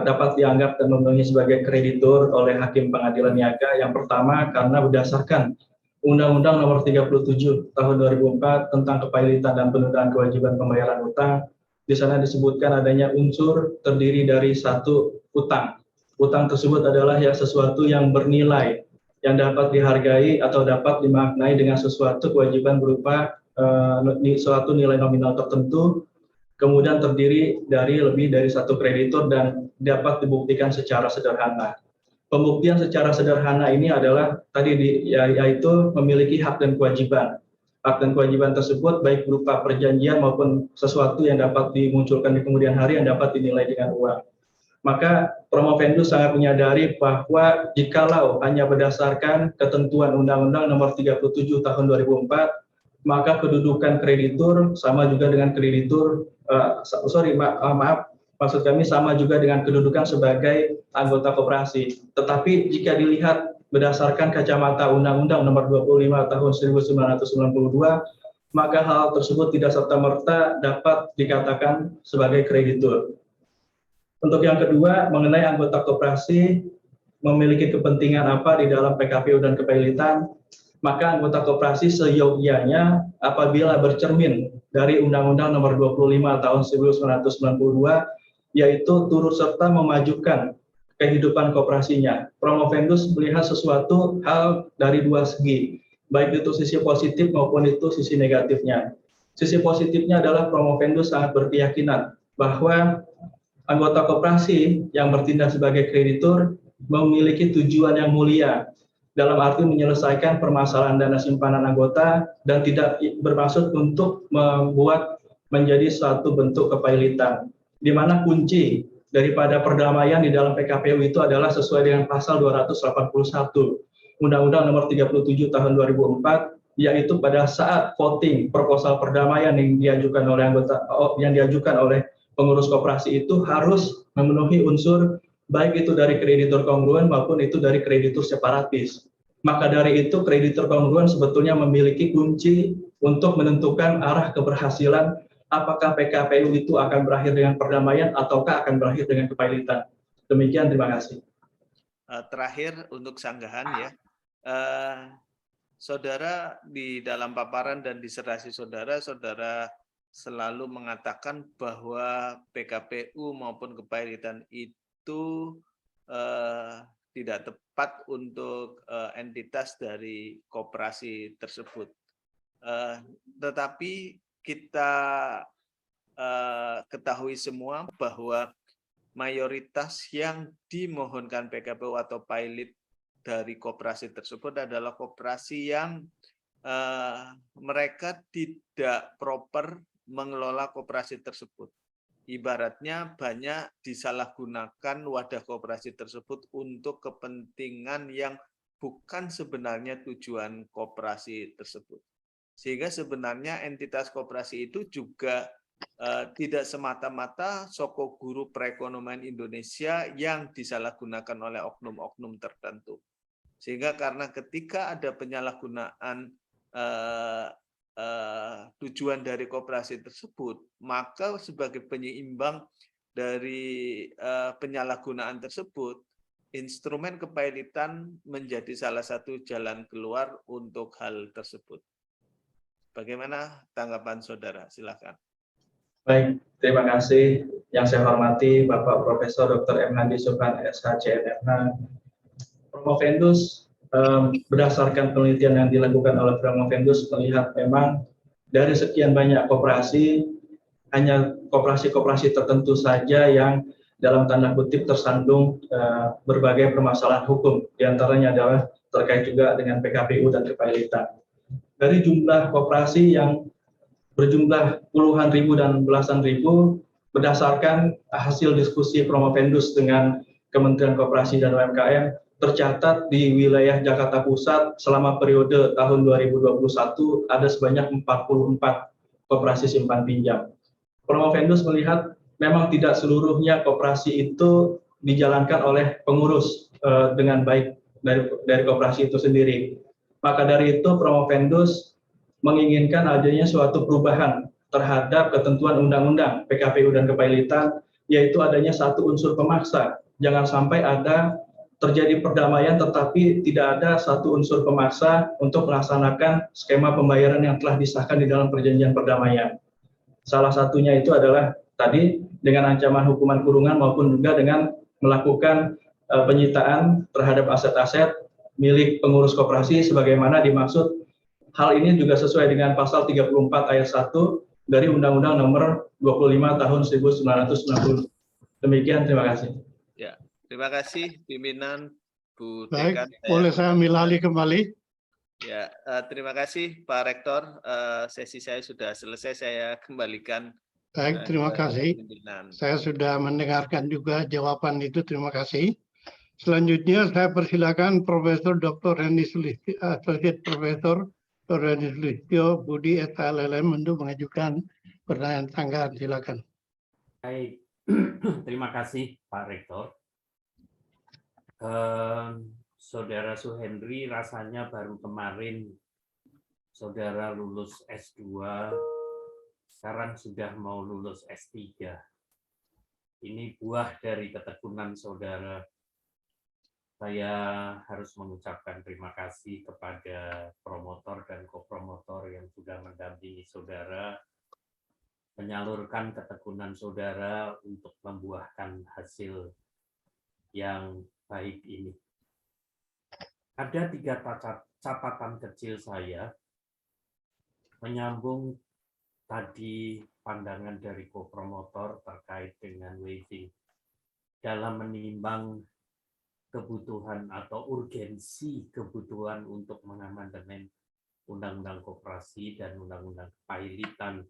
dapat dianggap dan memenuhi sebagai kreditur oleh Hakim Pengadilan Niaga. Yang pertama, karena berdasarkan Undang-Undang Nomor 37 Tahun 2004 tentang kepailitan dan penundaan kewajiban pembayaran utang. Di sana disebutkan adanya unsur terdiri dari 1 utang. Utang tersebut adalah sesuatu yang bernilai, yang dapat dihargai atau dapat dimaknai dengan sesuatu kewajiban berupa suatu nilai nominal tertentu, kemudian terdiri dari lebih dari 1 kreditur dan dapat dibuktikan secara sederhana. Pembuktian secara sederhana ini adalah yaitu memiliki hak dan kewajiban. Hak dan kewajiban tersebut baik berupa perjanjian maupun sesuatu yang dapat dimunculkan di kemudian hari yang dapat dinilai dengan uang. Maka Promovendus sangat menyadari bahwa jikalau hanya berdasarkan ketentuan Undang-Undang Nomor 37 Tahun 2004, maka kedudukan kreditur sama juga dengan kreditur, maksud kami sama juga dengan kedudukan sebagai anggota koperasi. Tetapi jika dilihat berdasarkan kacamata Undang-Undang Nomor 25 Tahun 1992, maka hal tersebut tidak serta-merta dapat dikatakan sebagai kreditur. Untuk yang kedua, mengenai anggota koperasi memiliki kepentingan apa di dalam PKPU dan kepailitan, maka anggota koperasi seyogyanya apabila bercermin dari Undang-Undang Nomor 25 Tahun 1992, yaitu turut serta memajukan kehidupan koperasinya. Promovendus melihat sesuatu hal dari dua segi, baik itu sisi positif maupun itu sisi negatifnya. Sisi positifnya adalah Promovendus sangat berkeyakinan bahwa anggota koperasi yang bertindak sebagai kreditur memiliki tujuan yang mulia dalam arti menyelesaikan permasalahan dana simpanan anggota dan tidak bermaksud untuk membuat menjadi suatu bentuk kepailitan, di mana kunci daripada perdamaian di dalam PKPU itu adalah sesuai dengan pasal 281 Undang-Undang Nomor 37 Tahun 2004, yaitu pada saat voting proposal perdamaian yang diajukan oleh pengurus koperasi itu harus memenuhi unsur baik itu dari kreditur kongruen maupun itu dari kreditur separatis. Maka dari itu kreditur kongruen sebetulnya memiliki kunci untuk menentukan arah keberhasilan apakah PKPU itu akan berakhir dengan perdamaian ataukah akan berakhir dengan kepailitan. Demikian, terima kasih. Terakhir untuk sanggahan ya. Saudara di dalam paparan dan disertasi saudara selalu mengatakan bahwa PKPU maupun kepailitan itu tidak tepat untuk entitas dari koperasi tersebut. Tetapi kita ketahui semua bahwa mayoritas yang dimohonkan PKPU atau pilot dari koperasi tersebut adalah koperasi yang mereka tidak proper mengelola koperasi tersebut. Ibaratnya banyak disalahgunakan wadah koperasi tersebut untuk kepentingan yang bukan sebenarnya tujuan koperasi tersebut. Sehingga sebenarnya entitas koperasi itu juga tidak semata-mata soko guru perekonomian Indonesia yang disalahgunakan oleh oknum-oknum tertentu. Sehingga karena ketika ada penyalahgunaan tujuan dari koperasi tersebut, maka sebagai penyeimbang dari penyalahgunaan tersebut, instrumen kepailitan menjadi salah satu jalan keluar untuk hal tersebut. Bagaimana tanggapan saudara? Silakan. Baik, terima kasih. Yang saya hormati Bapak Profesor Dr. M. Hadi Subhan, SHC, MH. Promovendus berdasarkan penelitian yang dilakukan oleh Promovendus melihat memang dari sekian banyak koperasi, hanya koperasi-koperasi tertentu saja yang dalam tanda kutip tersandung berbagai permasalahan hukum. Di antaranya adalah terkait juga dengan PKPU dan kepailitan. Dari jumlah koperasi yang berjumlah puluhan ribu dan belasan ribu, berdasarkan hasil diskusi Promovendus dengan Kementerian Koperasi dan UMKM, tercatat di wilayah Jakarta Pusat selama periode tahun 2021 ada sebanyak 44 koperasi simpan pinjam. Promovendus melihat memang tidak seluruhnya koperasi itu dijalankan oleh pengurus dengan baik dari koperasi itu sendiri. Maka dari itu Promovendus menginginkan adanya suatu perubahan terhadap ketentuan undang-undang PKPU dan kepailitan, yaitu adanya satu unsur pemaksa. Jangan sampai ada terjadi perdamaian tetapi tidak ada satu unsur pemaksa untuk melaksanakan skema pembayaran yang telah disahkan di dalam perjanjian perdamaian. Salah satunya itu adalah tadi dengan ancaman hukuman kurungan maupun juga dengan melakukan penyitaan terhadap aset-aset milik pengurus koperasi sebagaimana dimaksud. Hal ini juga sesuai dengan pasal 34 ayat 1 dari Undang-Undang Nomor 25 Tahun 1990. Demikian, terima kasih. Ya, terima kasih pimpinan Bu Baik, Dekan. boleh saya ambil alih kembali? Ya, terima kasih Pak Rektor. Sesi saya sudah selesai. Saya kembalikan Baik, terima kasih. Pimpinan. Saya sudah mendengarkan juga jawaban itu. Terima kasih. Selanjutnya saya persilakan Profesor Dr. Hendy Sulistyo, Associate Profesor Dr. Hendy Sulistyo Budi SLLM untuk mengajukan pertanyaan tanggapan. Silakan. Baik, terima kasih Pak Rektor. Saudara Suhendri rasanya baru kemarin saudara lulus S2, sekarang sudah mau lulus S3. Ini buah dari ketekunan saudara. Saya harus mengucapkan terima kasih kepada promotor dan kopromotor yang sudah mendampingi saudara, menyalurkan ketekunan saudara untuk membuahkan hasil yang baik ini. Ada 3 catatan kecil saya menyambung tadi pandangan dari kopromotor terkait dengan waiving dalam menimbang kebutuhan atau urgensi kebutuhan untuk mengamandemen Undang-Undang Koperasi dan Undang-Undang Kepailitan.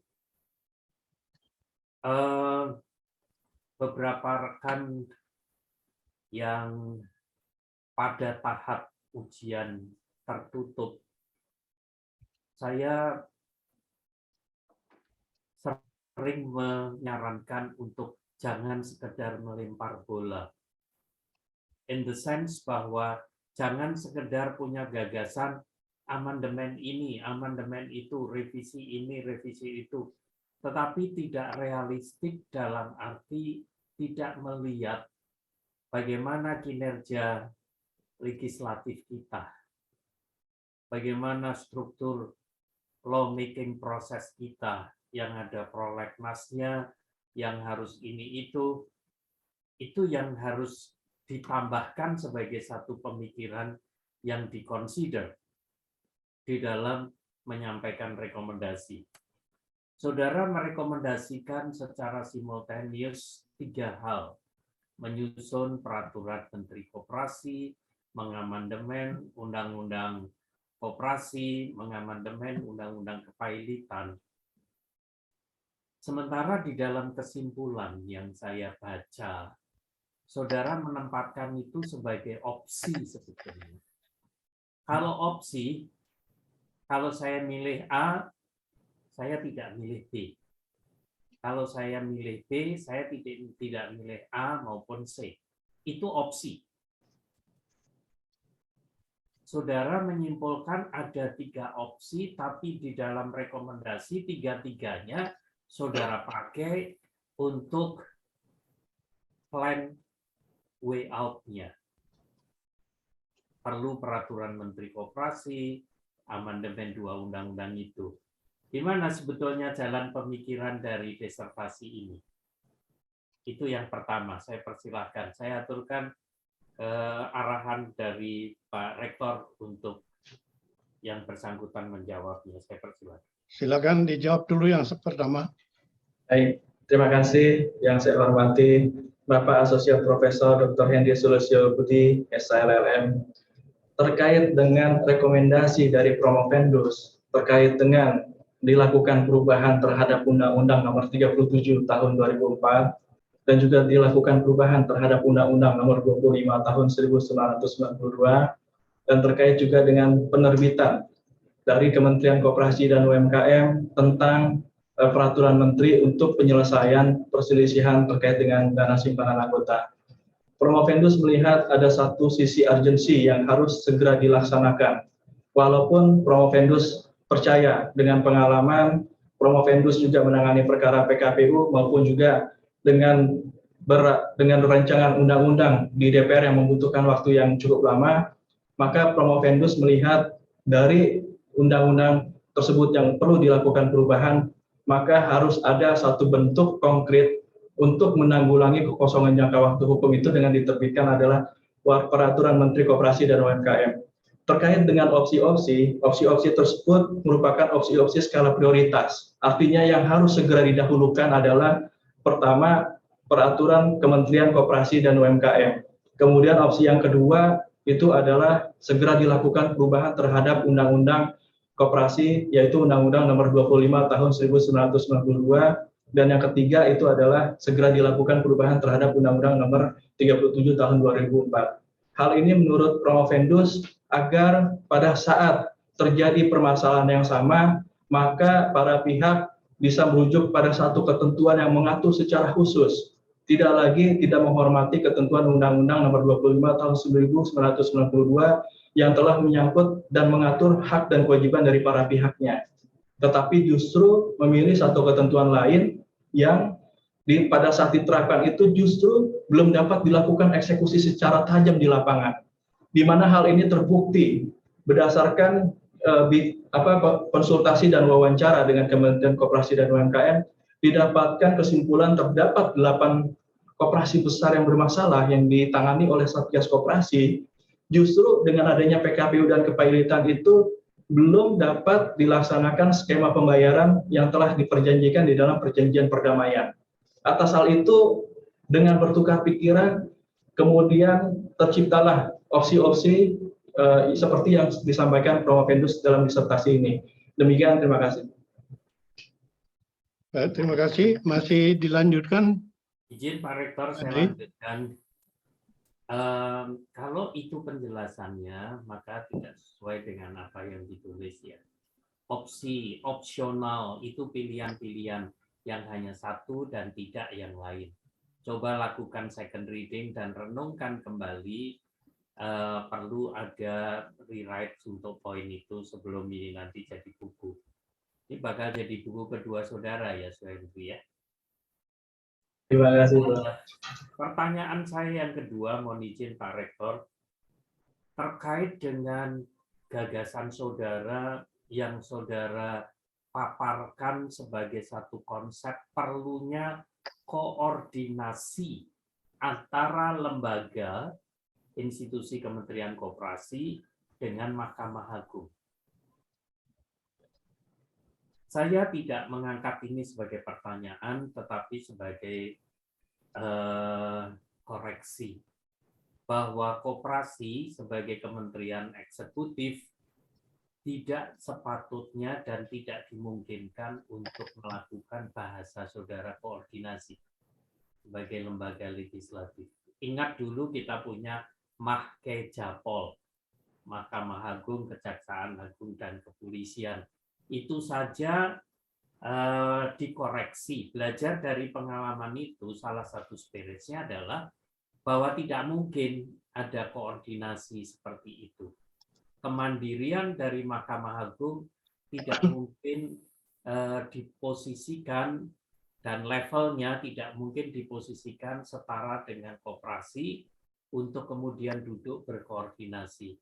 Beberapa rekan yang pada tahap ujian tertutup, saya sering menyarankan untuk jangan sekedar melempar bola. In the sense bahwa jangan sekedar punya gagasan amandemen ini, amandemen itu, revisi ini, revisi itu, tetapi tidak realistik dalam arti tidak melihat bagaimana kinerja legislatif kita, bagaimana struktur lawmaking proses kita yang ada prolegnasnya, yang harus ini itu yang harus ditambahkan sebagai satu pemikiran yang diconsider di dalam menyampaikan rekomendasi. Saudara merekomendasikan secara simultaneous 3 hal, menyusun peraturan Menteri Koperasi, mengamandemen Undang-Undang Koperasi, mengamandemen Undang-Undang Kepailitan. Sementara di dalam kesimpulan yang saya baca, saudara menempatkan itu sebagai opsi sebetulnya. Kalau opsi, kalau saya milih A, saya tidak milih B. Kalau saya milih B, saya tidak milih A maupun C. Itu opsi. Saudara menyimpulkan ada 3 opsi, tapi di dalam rekomendasi 3-tiganya saudara pakai untuk plan way out-nya. Perlu peraturan Menteri Koperasi, amandemen 2 undang-undang itu. Di mana sebetulnya jalan pemikiran dari desertasi ini? Itu yang pertama, saya persilahkan. Saya aturkan arahan dari Pak Rektor untuk yang bersangkutan menjawabnya. Saya persilahkan. Silakan dijawab dulu yang pertama. Baik, terima kasih yang saya hormati Bapak Asosiat Profesor Dr. Hendy Sulistyo Budi, SLLM, terkait dengan rekomendasi dari Promovendus terkait dengan dilakukan perubahan terhadap Undang-Undang Nomor 37 Tahun 2004 dan juga dilakukan perubahan terhadap Undang-Undang Nomor 25 Tahun 1992 dan terkait juga dengan penerbitan dari Kementerian Koperasi dan UMKM tentang peraturan menteri untuk penyelesaian perselisihan terkait dengan dana simpanan anggota. Promovendus melihat ada satu sisi urgensi yang harus segera dilaksanakan. Walaupun Promovendus percaya dengan pengalaman, Promovendus juga menangani perkara PKPU maupun juga dengan rancangan undang-undang di DPR yang membutuhkan waktu yang cukup lama, maka Promovendus melihat dari undang-undang tersebut yang perlu dilakukan perubahan, maka harus ada satu bentuk konkret untuk menanggulangi kekosongan jangka waktu hukum itu dengan diterbitkan adalah peraturan Menteri Koperasi dan UMKM. Terkait dengan opsi-opsi tersebut merupakan opsi-opsi skala prioritas. Artinya yang harus segera didahulukan adalah pertama peraturan Kementerian Koperasi dan UMKM. Kemudian opsi yang kedua itu adalah segera dilakukan perubahan terhadap Undang-Undang Koperasi, yaitu Undang-Undang Nomor 25 Tahun 1992 Dan yang ketiga itu adalah segera dilakukan perubahan terhadap Undang-Undang Nomor 37 Tahun 2004. Hal ini menurut Promovendus agar pada saat terjadi permasalahan yang sama, maka para pihak bisa merujuk pada satu ketentuan yang mengatur secara khusus, tidak lagi tidak menghormati ketentuan Undang-Undang Nomor 25 Tahun 1992 yang telah menyangkut dan mengatur hak dan kewajiban dari para pihaknya, tetapi justru memilih satu ketentuan lain yang pada saat diterapkan itu justru belum dapat dilakukan eksekusi secara tajam di lapangan, di mana hal ini terbukti berdasarkan konsultasi dan wawancara dengan Kementerian Koperasi dan UMKM, didapatkan kesimpulan terdapat 8 koperasi besar yang bermasalah yang ditangani oleh Satgas Koperasi. Justru dengan adanya PKPU dan kepailitan itu belum dapat dilaksanakan skema pembayaran yang telah diperjanjikan di dalam perjanjian perdamaian. Atas hal itu, dengan bertukar pikiran, kemudian terciptalah opsi-opsi seperti yang disampaikan Promovendus dalam disertasi ini. Demikian, terima kasih. Baik, terima kasih. Masih dilanjutkan. Izin Pak Rektor, saya lanjutkan. Kalau itu penjelasannya, maka tidak sesuai dengan apa yang ditulis ya. Opsional itu pilihan-pilihan yang hanya satu dan tidak yang lain. Coba lakukan second reading dan renungkan kembali, perlu ada rewrite untuk poin itu sebelum ini nanti jadi buku. Ini bakal jadi buku kedua saudara ya, Soebu ya. Terima kasih. Pertanyaan saya yang kedua, mohon izin Pak Rektor, terkait dengan gagasan saudara yang saudara paparkan sebagai satu konsep perlunya koordinasi antara lembaga institusi Kementerian Koperasi dengan Mahkamah Agung. Saya tidak mengangkat ini sebagai pertanyaan, tetapi sebagai koreksi bahwa koperasi sebagai kementerian eksekutif tidak sepatutnya dan tidak dimungkinkan untuk melakukan bahasa saudara koordinasi sebagai lembaga legislatif. Ingat dulu kita punya Mahkejapol, Mahkamah Agung, Kejaksaan Agung, dan Kepolisian. Itu saja dikoreksi. Belajar dari pengalaman itu, salah satu spiritnya adalah bahwa tidak mungkin ada koordinasi seperti itu. Kemandirian dari Mahkamah Agung tidak mungkin diposisikan dan levelnya tidak mungkin diposisikan setara dengan koperasi untuk kemudian duduk berkoordinasi.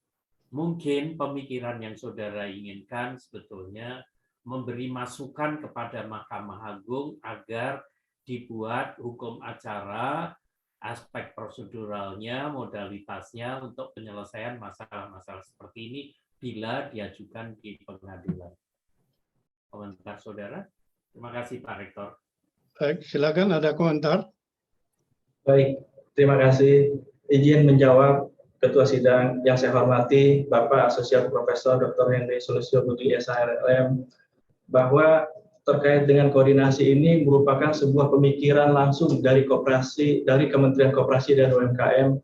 Mungkin pemikiran yang saudara inginkan sebetulnya memberi masukan kepada Mahkamah Agung agar dibuat hukum acara, aspek proseduralnya, modalitasnya untuk penyelesaian masalah-masalah seperti ini bila diajukan di pengadilan. Komentar saudara? Terima kasih Pak Rektor. Baik, silakan ada komentar. Baik, terima kasih. Izin menjawab Ketua Sidang yang saya hormati, Bapak Asosiat Profesor Dr. Henry Sulistyo Budi SHRLM, bahwa terkait dengan koordinasi ini merupakan sebuah pemikiran langsung dari koperasi, dari Kementerian Koperasi dan UMKM,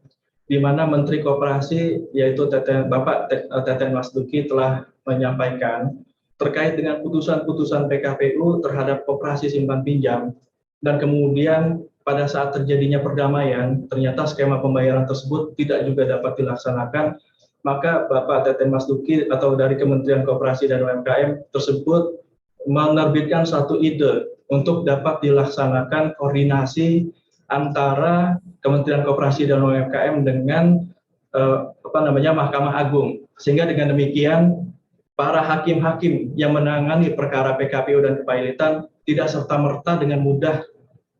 di mana Menteri Koperasi yaitu Bapak Teten Mas Duki telah menyampaikan terkait dengan putusan-putusan PKPU terhadap koperasi simpan pinjam, dan kemudian pada saat terjadinya perdamaian ternyata skema pembayaran tersebut tidak juga dapat dilaksanakan, maka Bapak Teten Mas Duki atau dari Kementerian Koperasi dan UMKM tersebut menerbitkan satu ide untuk dapat dilaksanakan koordinasi antara Kementerian Koperasi dan UMKM dengan Mahkamah Agung, sehingga dengan demikian para hakim-hakim yang menangani perkara PKPU dan kepailitan tidak serta-merta dengan mudah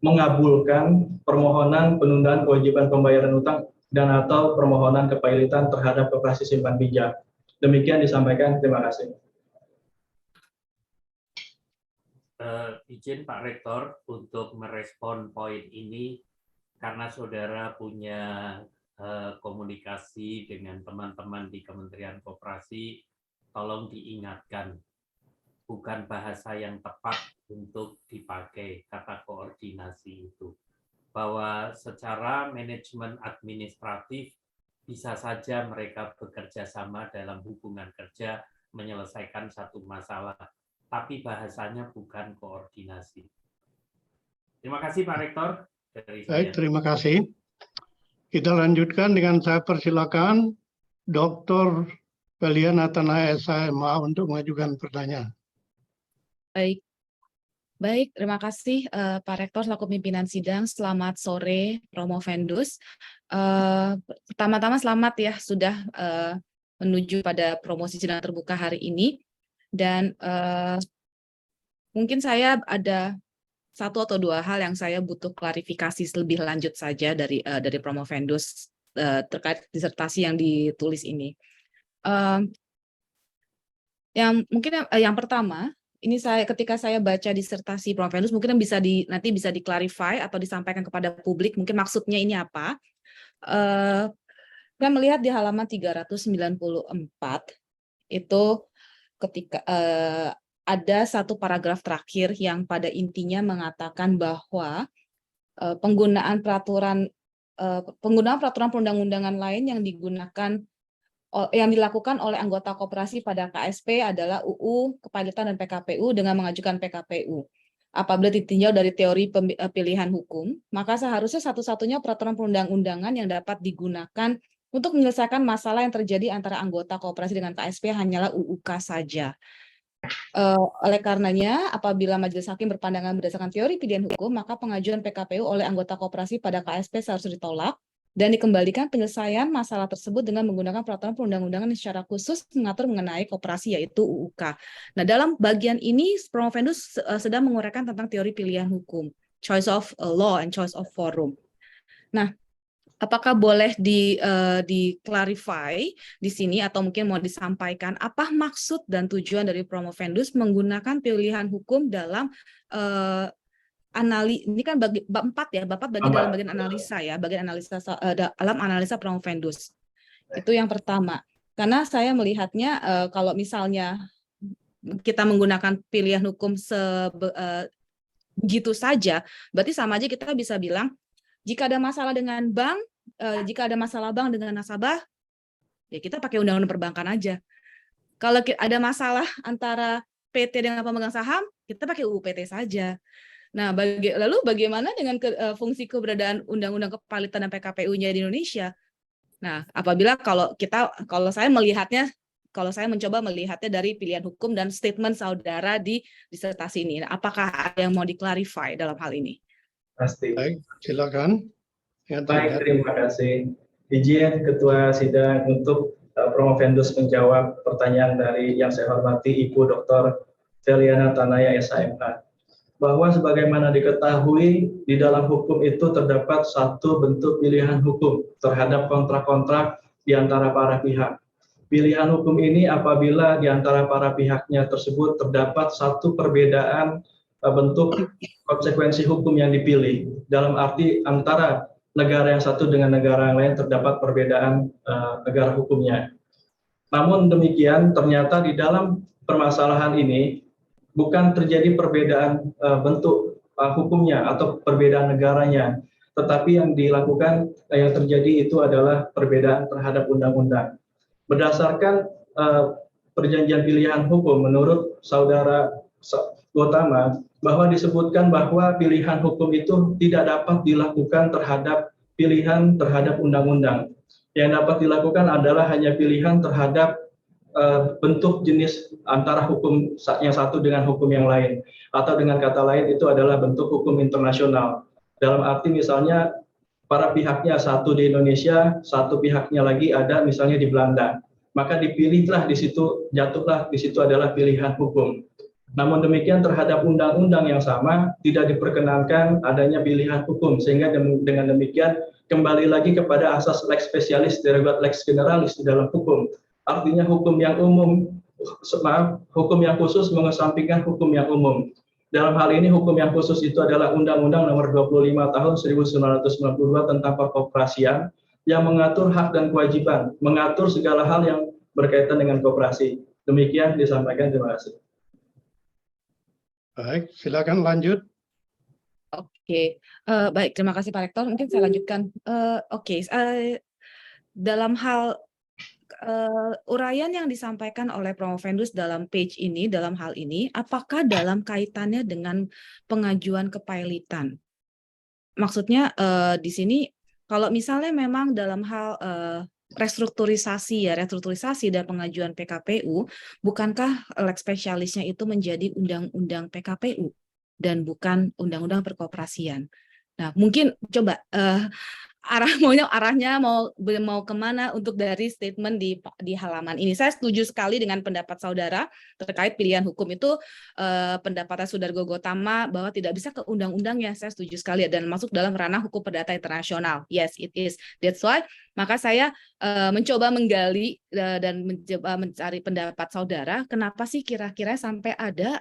mengabulkan permohonan penundaan kewajiban pembayaran utang dan atau permohonan kepailitan terhadap koperasi simpan pinjam. Demikian disampaikan, terima kasih. Izin Pak Rektor untuk merespon poin ini, karena saudara punya komunikasi dengan teman-teman di Kementerian Koperasi, tolong diingatkan bukan bahasa yang tepat untuk dipakai kata koordinasi itu. Bahwa secara manajemen administratif bisa saja mereka bekerja sama dalam hubungan kerja menyelesaikan satu masalah, tapi bahasanya bukan koordinasi. Terima kasih Pak Rektor. Dari Baik, saya. terima kasih. Kita lanjutkan dengan saya persilakan Dr. Feliana Tanaya SHMA untuk mengajukan pertanyaan. Baik, terima kasih Pak Rektor selaku pimpinan sidang. Selamat sore Promovendus. Pertama-tama selamat ya sudah menuju pada promosi sidang terbuka hari ini. Dan mungkin saya ada satu atau dua hal yang saya butuh klarifikasi lebih lanjut saja dari Promovendus terkait disertasi yang ditulis ini. Yang pertama, ini ketika saya baca disertasi Promovendus mungkin nanti bisa diklarify atau disampaikan kepada publik mungkin maksudnya ini apa. Saya melihat di halaman 394 itu ketika ada satu paragraf terakhir yang pada intinya mengatakan bahwa penggunaan peraturan perundang-undangan lain yang dilakukan oleh anggota koperasi pada KSP adalah UU, Kepanitiaan dan PKPU dengan mengajukan PKPU. Apabila ditinjau dari teori pilihan hukum, maka seharusnya satu-satunya peraturan perundang-undangan yang dapat digunakan untuk menyelesaikan masalah yang terjadi antara anggota koperasi dengan KSP hanyalah UUK saja. Oleh karenanya, apabila majelis hakim berpandangan berdasarkan teori pilihan hukum, maka pengajuan PKPU oleh anggota koperasi pada KSP seharusnya ditolak dan dikembalikan penyelesaian masalah tersebut dengan menggunakan peraturan perundang-undangan yang secara khusus mengatur mengenai koperasi, yaitu UUK. Nah, dalam bagian ini, Promovendus sedang menguraikan tentang teori pilihan hukum, choice of law and choice of forum. Nah, apakah boleh di-clarify di sini atau mungkin mau disampaikan apa maksud dan tujuan dari Promovendus menggunakan pilihan hukum dalam ini kan bab 4 ya, bab 4 bagi dalam bagian analisa ya, bagian analisa dalam analisa Promovendus. Itu yang pertama. Karena saya melihatnya kalau misalnya kita menggunakan pilihan hukum begitu saja, berarti sama aja kita bisa bilang jika ada masalah dengan bank, jika ada masalah bank dengan nasabah, ya kita pakai undang-undang perbankan aja. Kalau ada masalah antara PT dengan pemegang saham, kita pakai UU PT saja. Nah, lalu bagaimana dengan fungsi keberadaan Undang-Undang Kepanitiaan dan PKPU-nya di Indonesia? Nah, kalau saya mencoba melihatnya dari pilihan hukum dan statement saudara di disertasi ini. Nah, apakah ada yang mau diklarify dalam hal ini? Pasti. Baik, silakan. Baik, terima kasih. Izin Ketua Sidang untuk Promovendus menjawab pertanyaan dari yang saya hormati Ibu Dr. Feliana Tanaya SHMA. Bahwa sebagaimana diketahui di dalam hukum itu terdapat satu bentuk pilihan hukum terhadap kontrak-kontrak di antara para pihak. Pilihan hukum ini apabila di antara para pihaknya tersebut terdapat satu perbedaan bentuk konsekuensi hukum yang dipilih, dalam arti antara negara yang satu dengan negara yang lain terdapat perbedaan negara hukumnya. Namun demikian ternyata di dalam permasalahan ini bukan terjadi perbedaan bentuk hukumnya atau perbedaan negaranya, tetapi yang terjadi itu adalah perbedaan terhadap undang-undang. Berdasarkan perjanjian pilihan hukum menurut Saudara Gotama, bahwa disebutkan bahwa pilihan hukum itu tidak dapat dilakukan terhadap pilihan terhadap undang-undang. Yang dapat dilakukan adalah hanya pilihan terhadap bentuk jenis antara hukum yang satu dengan hukum yang lain, atau dengan kata lain itu adalah bentuk hukum internasional. Dalam arti misalnya para pihaknya satu di Indonesia, satu pihaknya lagi ada misalnya di Belanda, maka dipilihlah di situ, jatuhlah di situ adalah pilihan hukum. Namun demikian terhadap undang-undang yang sama tidak diperkenankan adanya pilihan hukum, sehingga dengan demikian kembali lagi kepada asas lex specialis derogat lex generalis di dalam hukum. Artinya hukum yang khusus mengesampingkan hukum yang umum. Dalam hal ini hukum yang khusus itu adalah Undang-Undang Nomor 25 Tahun 1992 tentang Perkoperasian yang mengatur hak dan kewajiban, mengatur segala hal yang berkaitan dengan koperasi. Demikian disampaikan, terima kasih. Baik, silakan lanjut. Oke, baik, terima kasih Pak Rektor. Mungkin saya lanjutkan. Dalam hal uraian yang disampaikan oleh Promovendus dalam page ini, dalam hal ini, apakah dalam kaitannya dengan pengajuan kepailitan? Maksudnya di sini, kalau misalnya memang dalam hal restrukturisasi dan pengajuan PKPU, bukankah lex spesialisnya itu menjadi undang-undang PKPU dan bukan undang-undang perkoperasian? Nah, mungkin coba arahnya mau kemana untuk dari statement di halaman ini. Saya setuju sekali dengan pendapat saudara terkait pilihan hukum itu, pendapatnya Sudargo Gotama bahwa tidak bisa ke undang-undangnya. Saya setuju sekali dan masuk dalam ranah hukum perdata internasional. Yes, it is. That's why maka saya mencoba menggali dan mencoba mencari pendapat saudara. Kenapa sih kira-kira sampai ada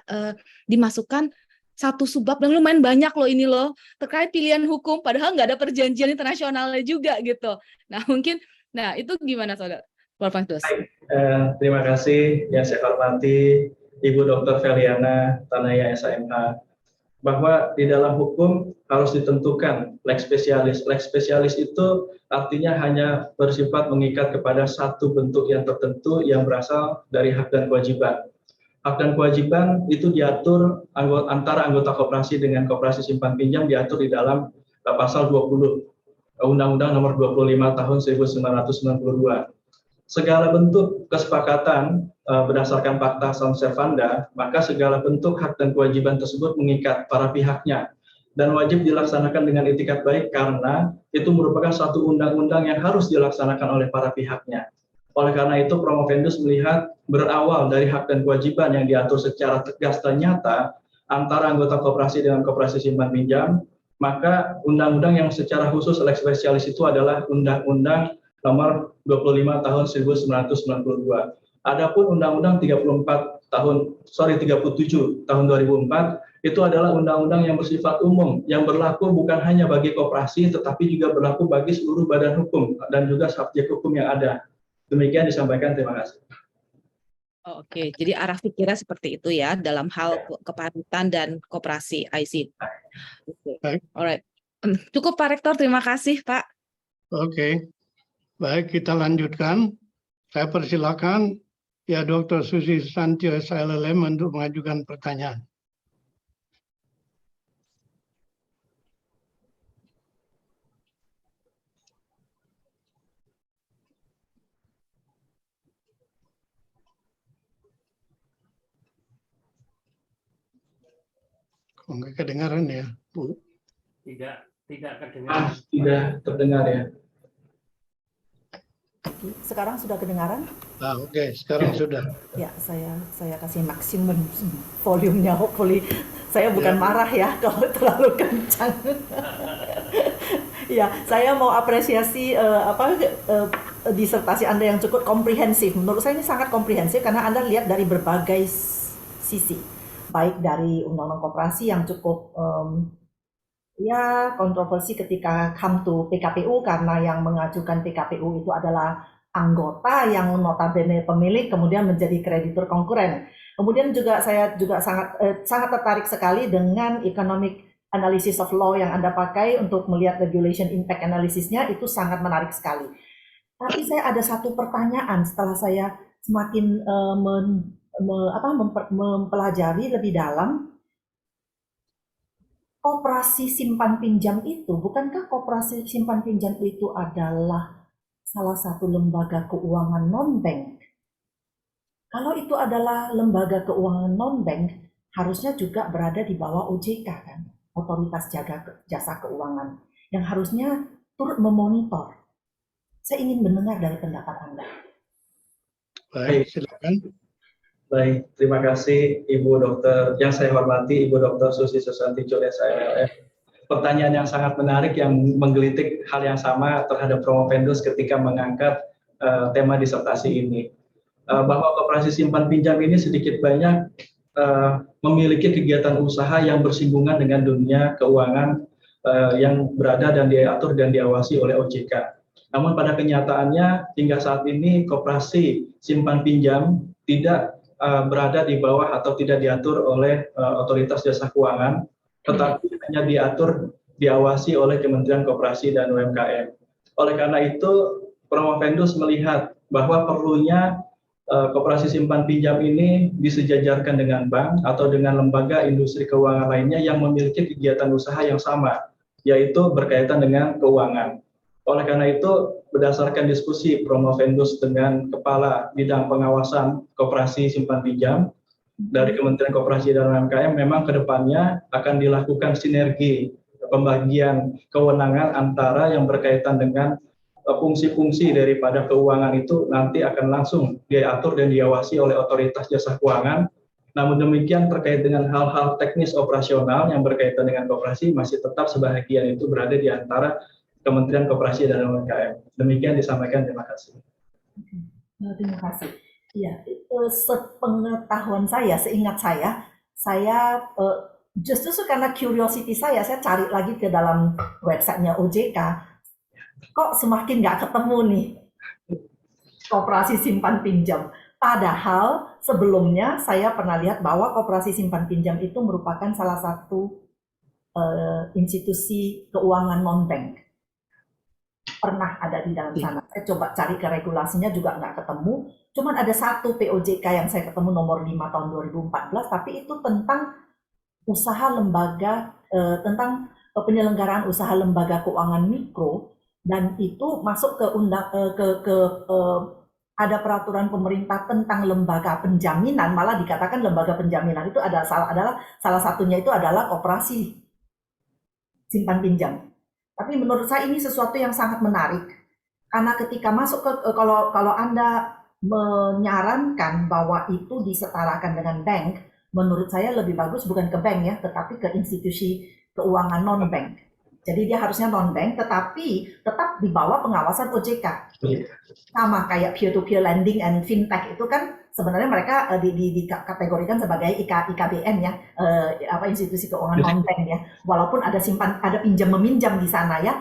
dimasukkan satu subbab dan lumayan banyak loh ini loh terkait pilihan hukum, padahal nggak ada perjanjian internasionalnya juga gitu. Nah itu gimana saudara? Prof. Terima kasih yang saya hormati Ibu Dr. Feliana Tanaya SMH, bahwa di dalam hukum harus ditentukan lex spesialis. Lex spesialis itu artinya hanya bersifat mengikat kepada satu bentuk yang tertentu yang berasal dari hak dan kewajiban. Hak dan kewajiban itu diatur antara anggota koperasi dengan koperasi simpan pinjam diatur di dalam pasal 20 Undang-Undang Nomor 25 Tahun 1992. Segala bentuk kesepakatan berdasarkan Fakta Sunt Servanda, maka segala bentuk hak dan kewajiban tersebut mengikat para pihaknya dan wajib dilaksanakan dengan itikat baik karena itu merupakan satu undang-undang yang harus dilaksanakan oleh para pihaknya. Oleh karena itu, Promovendus melihat berawal dari hak dan kewajiban yang diatur secara tegas dan nyata antara anggota koperasi dengan koperasi simpan pinjam, maka undang-undang yang secara khusus lex spesialis itu adalah Undang-Undang Nomor 25 Tahun 1992. Adapun Undang-Undang 37 Tahun 2004 itu adalah undang-undang yang bersifat umum, yang berlaku bukan hanya bagi koperasi, tetapi juga berlaku bagi seluruh badan hukum dan juga subjek hukum yang ada. Demikian disampaikan, terima kasih. Oke, jadi arah pikirnya seperti itu ya dalam hal keparitan dan koperasi. I see. Okay. Alright. Cukup Pak Rektor, terima kasih Pak. Oke, baik kita lanjutkan. Saya persilakan ya Dr. Susi Santio SLLM untuk mengajukan pertanyaan. Kok nggak kedengaran ya, Bu? Tidak kedengaran. Tidak terdengar ya. Sekarang sudah kedengaran? Oke, sekarang sudah. Ya, saya kasih maksimum volumenya. Hopefully saya bukan marah ya kalau terlalu kencang. Ya, saya mau apresiasi disertasi Anda yang cukup komprehensif. Menurut saya ini sangat komprehensif karena Anda lihat dari berbagai sisi. Baik dari undang-undang koperasi yang cukup kontroversi ketika come to PKPU karena yang mengajukan PKPU itu adalah anggota yang notabene pemilik kemudian menjadi kreditur konkuren. Kemudian juga saya juga sangat tertarik sekali dengan economic analysis of law yang Anda pakai untuk melihat regulation impact analysisnya, itu sangat menarik sekali. Tapi saya ada satu pertanyaan setelah saya semakin mempelajari lebih dalam. Koperasi simpan pinjam itu, bukankah koperasi simpan pinjam itu adalah salah satu lembaga keuangan non-bank? Kalau itu adalah lembaga keuangan non-bank, harusnya juga berada di bawah OJK kan, Otoritas Jasa Keuangan, yang harusnya turut memonitor. Saya ingin mendengar dari pendapat Anda. Baik, silakan. Baik, terima kasih Ibu Dokter, yang saya hormati Ibu Dokter Susi Susanti SLLM. Pertanyaan yang sangat menarik yang menggelitik hal yang sama terhadap Promovendus ketika mengangkat tema disertasi ini. Bahwa koperasi simpan pinjam ini sedikit banyak memiliki kegiatan usaha yang bersinggungan dengan dunia keuangan yang berada dan diatur dan diawasi oleh OJK. Namun pada kenyataannya hingga saat ini koperasi simpan pinjam tidak berada di bawah atau tidak diatur oleh otoritas jasa keuangan, tetapi hanya diawasi oleh Kementerian Koperasi dan UMKM. Oleh karena itu, Promovendus melihat bahwa perlunya koperasi simpan pinjam ini disejajarkan dengan bank atau dengan lembaga industri keuangan lainnya yang memiliki kegiatan usaha yang sama, yaitu berkaitan dengan keuangan. Oleh karena itu, berdasarkan diskusi Promovendus dengan Kepala Bidang Pengawasan Koperasi Simpan Pinjam dari Kementerian Koperasi dan UMKM, memang kedepannya akan dilakukan sinergi pembagian kewenangan antara yang berkaitan dengan fungsi-fungsi daripada keuangan itu nanti akan langsung diatur dan diawasi oleh otoritas jasa keuangan. Namun demikian terkait dengan hal-hal teknis operasional yang berkaitan dengan koperasi masih tetap sebahagian itu berada di antara Kementerian Koperasi dan UMKM. Demikian disampaikan, terima kasih. Terima kasih. Ya, sepengetahuan saya, seingat saya justru karena curiosity saya cari lagi ke dalam websitenya OJK. Kok semakin nggak ketemu nih koperasi simpan pinjam. Padahal sebelumnya saya pernah lihat bahwa koperasi simpan pinjam itu merupakan salah satu institusi keuangan non-bank. Pernah ada di dalam sana. Saya coba cari ke regulasinya juga nggak ketemu. Cuman ada satu POJK yang saya ketemu nomor 5 tahun 2014, tapi itu tentang usaha lembaga, tentang penyelenggaraan usaha lembaga keuangan mikro. Dan itu masuk ke ada peraturan pemerintah tentang lembaga penjaminan, malah dikatakan lembaga penjaminan itu adalah salah satunya itu adalah koperasi simpan pinjam. Tapi menurut saya ini sesuatu yang sangat menarik karena ketika masuk ke kalau Anda menyarankan bahwa itu disetarakan dengan bank, menurut saya lebih bagus bukan ke bank ya, tetapi ke institusi keuangan non-bank. Jadi dia harusnya non-bank, tetapi tetap di bawah pengawasan OJK. Sama kayak peer-to-peer lending and fintech itu kan sebenarnya mereka dikategorikan sebagai IKBN ya, institusi keuangan non-bank ya. Walaupun ada pinjam meminjam di sana ya.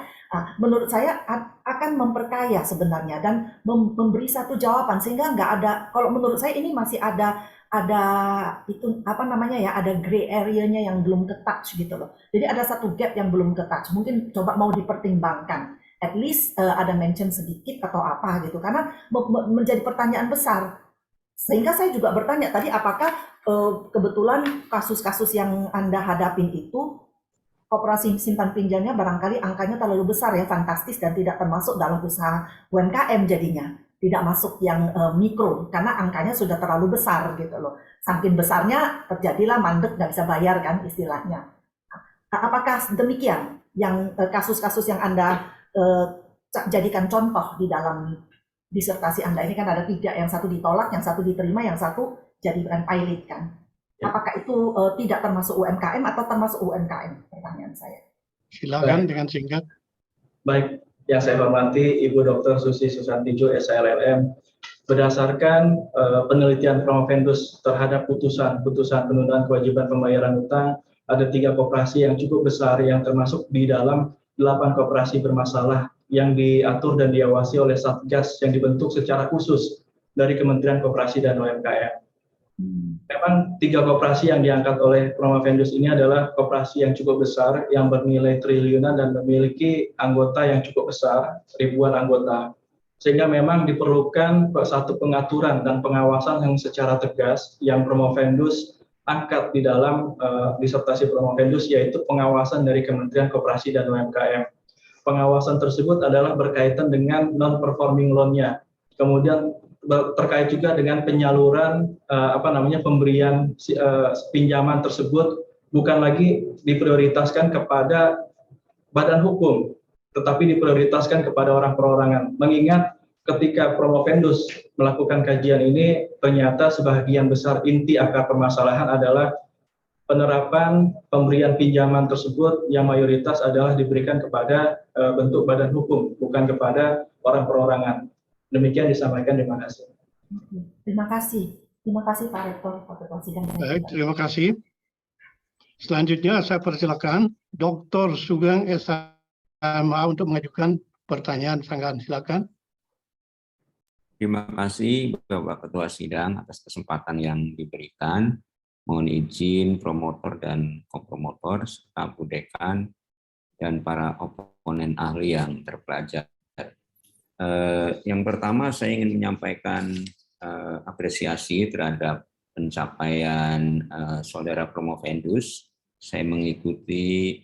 Menurut saya akan memperkaya sebenarnya dan memberi satu jawaban sehingga nggak ada. Kalau menurut saya ini masih ada itu ada gray area-nya yang belum ke-touch gitu loh. Jadi ada satu gap yang belum ke-touch. Mungkin coba mau dipertimbangkan. At least ada mention sedikit atau apa gitu. Karena menjadi pertanyaan besar. Sehingga saya juga bertanya tadi apakah kebetulan kasus-kasus yang Anda hadapin itu koperasi simpan pinjamnya barangkali angkanya terlalu besar ya, fantastis dan tidak termasuk dalam usaha UMKM jadinya. Tidak masuk yang mikro karena angkanya sudah terlalu besar gitu loh. Saking besarnya terjadilah mandek nggak bisa bayar kan istilahnya. Apakah demikian yang kasus-kasus yang Anda jadikan contoh di dalam disertasi Anda ini kan ada 3, yang satu ditolak, yang satu diterima, yang satu jadikan pilot kan. Apakah itu tidak termasuk UMKM atau termasuk UMKM? Pertanyaan saya. Silakan dengan singkat. Baik. Yang saya hormati Ibu Dr. Susi Susantijo, SLLM, berdasarkan penelitian Promovendus terhadap putusan penundaan kewajiban pembayaran utang, ada 3 koperasi yang cukup besar yang termasuk di dalam 8 koperasi bermasalah yang diatur dan diawasi oleh Satgas yang dibentuk secara khusus dari Kementerian Koperasi dan UMKM. Memang 3 koperasi yang diangkat oleh Promovendus ini adalah koperasi yang cukup besar, yang bernilai triliunan dan memiliki anggota yang cukup besar, ribuan anggota. Sehingga memang diperlukan satu pengaturan dan pengawasan yang secara tegas yang Promovendus angkat di dalam disertasi Promovendus, yaitu pengawasan dari Kementerian Koperasi dan UMKM. Pengawasan tersebut adalah berkaitan dengan non-performing loan-nya. Kemudian terkait juga dengan penyaluran pemberian pinjaman tersebut bukan lagi diprioritaskan kepada badan hukum, tetapi diprioritaskan kepada orang perorangan. Mengingat ketika Promovendus melakukan kajian ini, ternyata sebagian besar inti akar permasalahan adalah penerapan pemberian pinjaman tersebut yang mayoritas adalah diberikan kepada bentuk badan hukum, bukan kepada orang perorangan. Demikian disampaikan, terima kasih. Terima kasih Pak Rektor. Baik, terima kasih. Selanjutnya saya persilakan Dr. Sugeng SMA untuk mengajukan pertanyaan sanggahan. Silakan. Terima kasih Bapak Ketua Sidang atas kesempatan yang diberikan. Mohon izin promotor dan kopromotor, serta Bu Dekan, dan para oponen ahli yang terpelajar. Yang pertama saya ingin menyampaikan apresiasi terhadap pencapaian Saudara Promovendus. Saya mengikuti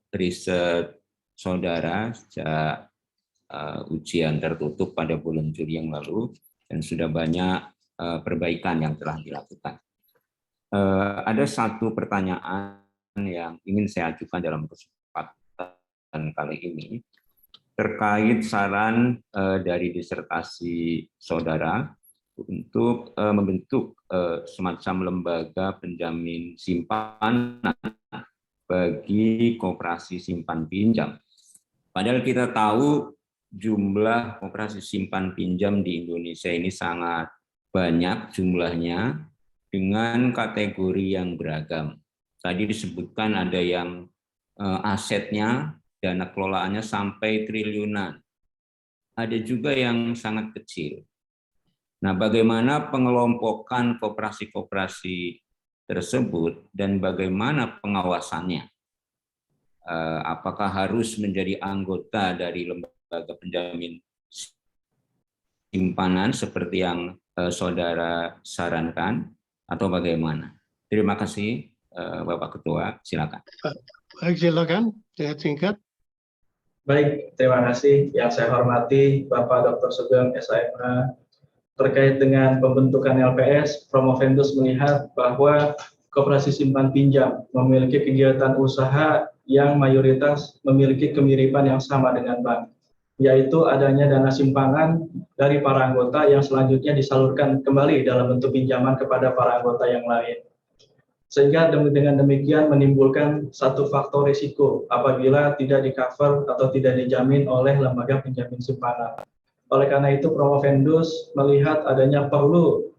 riset Saudara sejak ujian tertutup pada bulan Juli yang lalu, dan sudah banyak perbaikan yang telah dilakukan. Ada satu pertanyaan yang ingin saya ajukan dalam kesempatan kali ini, terkait saran dari disertasi Saudara untuk membentuk semacam lembaga penjamin simpanan bagi koperasi simpan pinjam. Padahal kita tahu jumlah koperasi simpan pinjam di Indonesia ini sangat banyak jumlahnya dengan kategori yang beragam. Tadi disebutkan ada yang asetnya, dana kelolaannya sampai triliunan. Ada juga yang sangat kecil. Nah, bagaimana pengelompokan koperasi-koperasi tersebut dan bagaimana pengawasannya? Apakah harus menjadi anggota dari lembaga penjamin simpanan seperti yang Saudara sarankan atau bagaimana? Terima kasih Bapak Ketua, silakan. Baik, silakan, dengan singkat. Baik, terima kasih. Yang saya hormati Bapak Dr. Sugeng, SHMH. Terkait dengan pembentukan LPS, Promovendus melihat bahwa koperasi simpan pinjam memiliki kegiatan usaha yang mayoritas memiliki kemiripan yang sama dengan bank, yaitu adanya dana simpanan dari para anggota yang selanjutnya disalurkan kembali dalam bentuk pinjaman kepada para anggota yang lain. Sehingga dengan demikian menimbulkan satu faktor risiko apabila tidak di-cover atau tidak dijamin oleh lembaga penjamin simpanan. Oleh karena itu, Promovendus melihat adanya perlu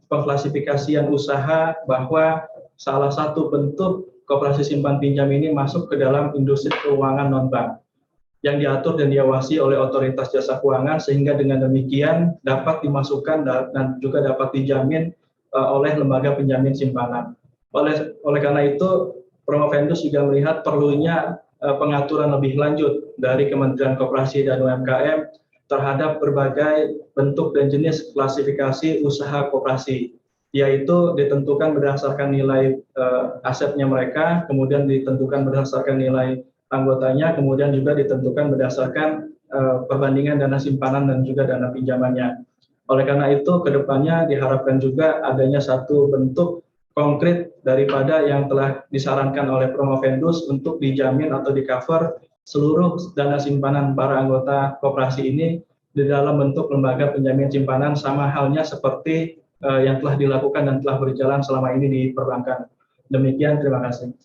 pengklasifikasian usaha bahwa salah satu bentuk koperasi simpan pinjam ini masuk ke dalam industri keuangan non-bank yang diatur dan diawasi oleh otoritas jasa keuangan, sehingga dengan demikian dapat dimasukkan dan juga dapat dijamin oleh lembaga penjamin simpanan. Oleh karena itu, Promovendus juga melihat perlunya pengaturan lebih lanjut dari Kementerian Koperasi dan UMKM terhadap berbagai bentuk dan jenis klasifikasi usaha koperasi, yaitu ditentukan berdasarkan nilai asetnya mereka, kemudian ditentukan berdasarkan nilai anggotanya, kemudian juga ditentukan berdasarkan perbandingan dana simpanan dan juga dana pinjamannya. Oleh karena itu, kedepannya diharapkan juga adanya satu bentuk konkret daripada yang telah disarankan oleh Promovendus untuk dijamin atau di-cover seluruh dana simpanan para anggota koperasi ini di dalam bentuk lembaga penjamin simpanan, sama halnya seperti yang telah dilakukan dan telah berjalan selama ini di perbankan. Demikian, terima kasih.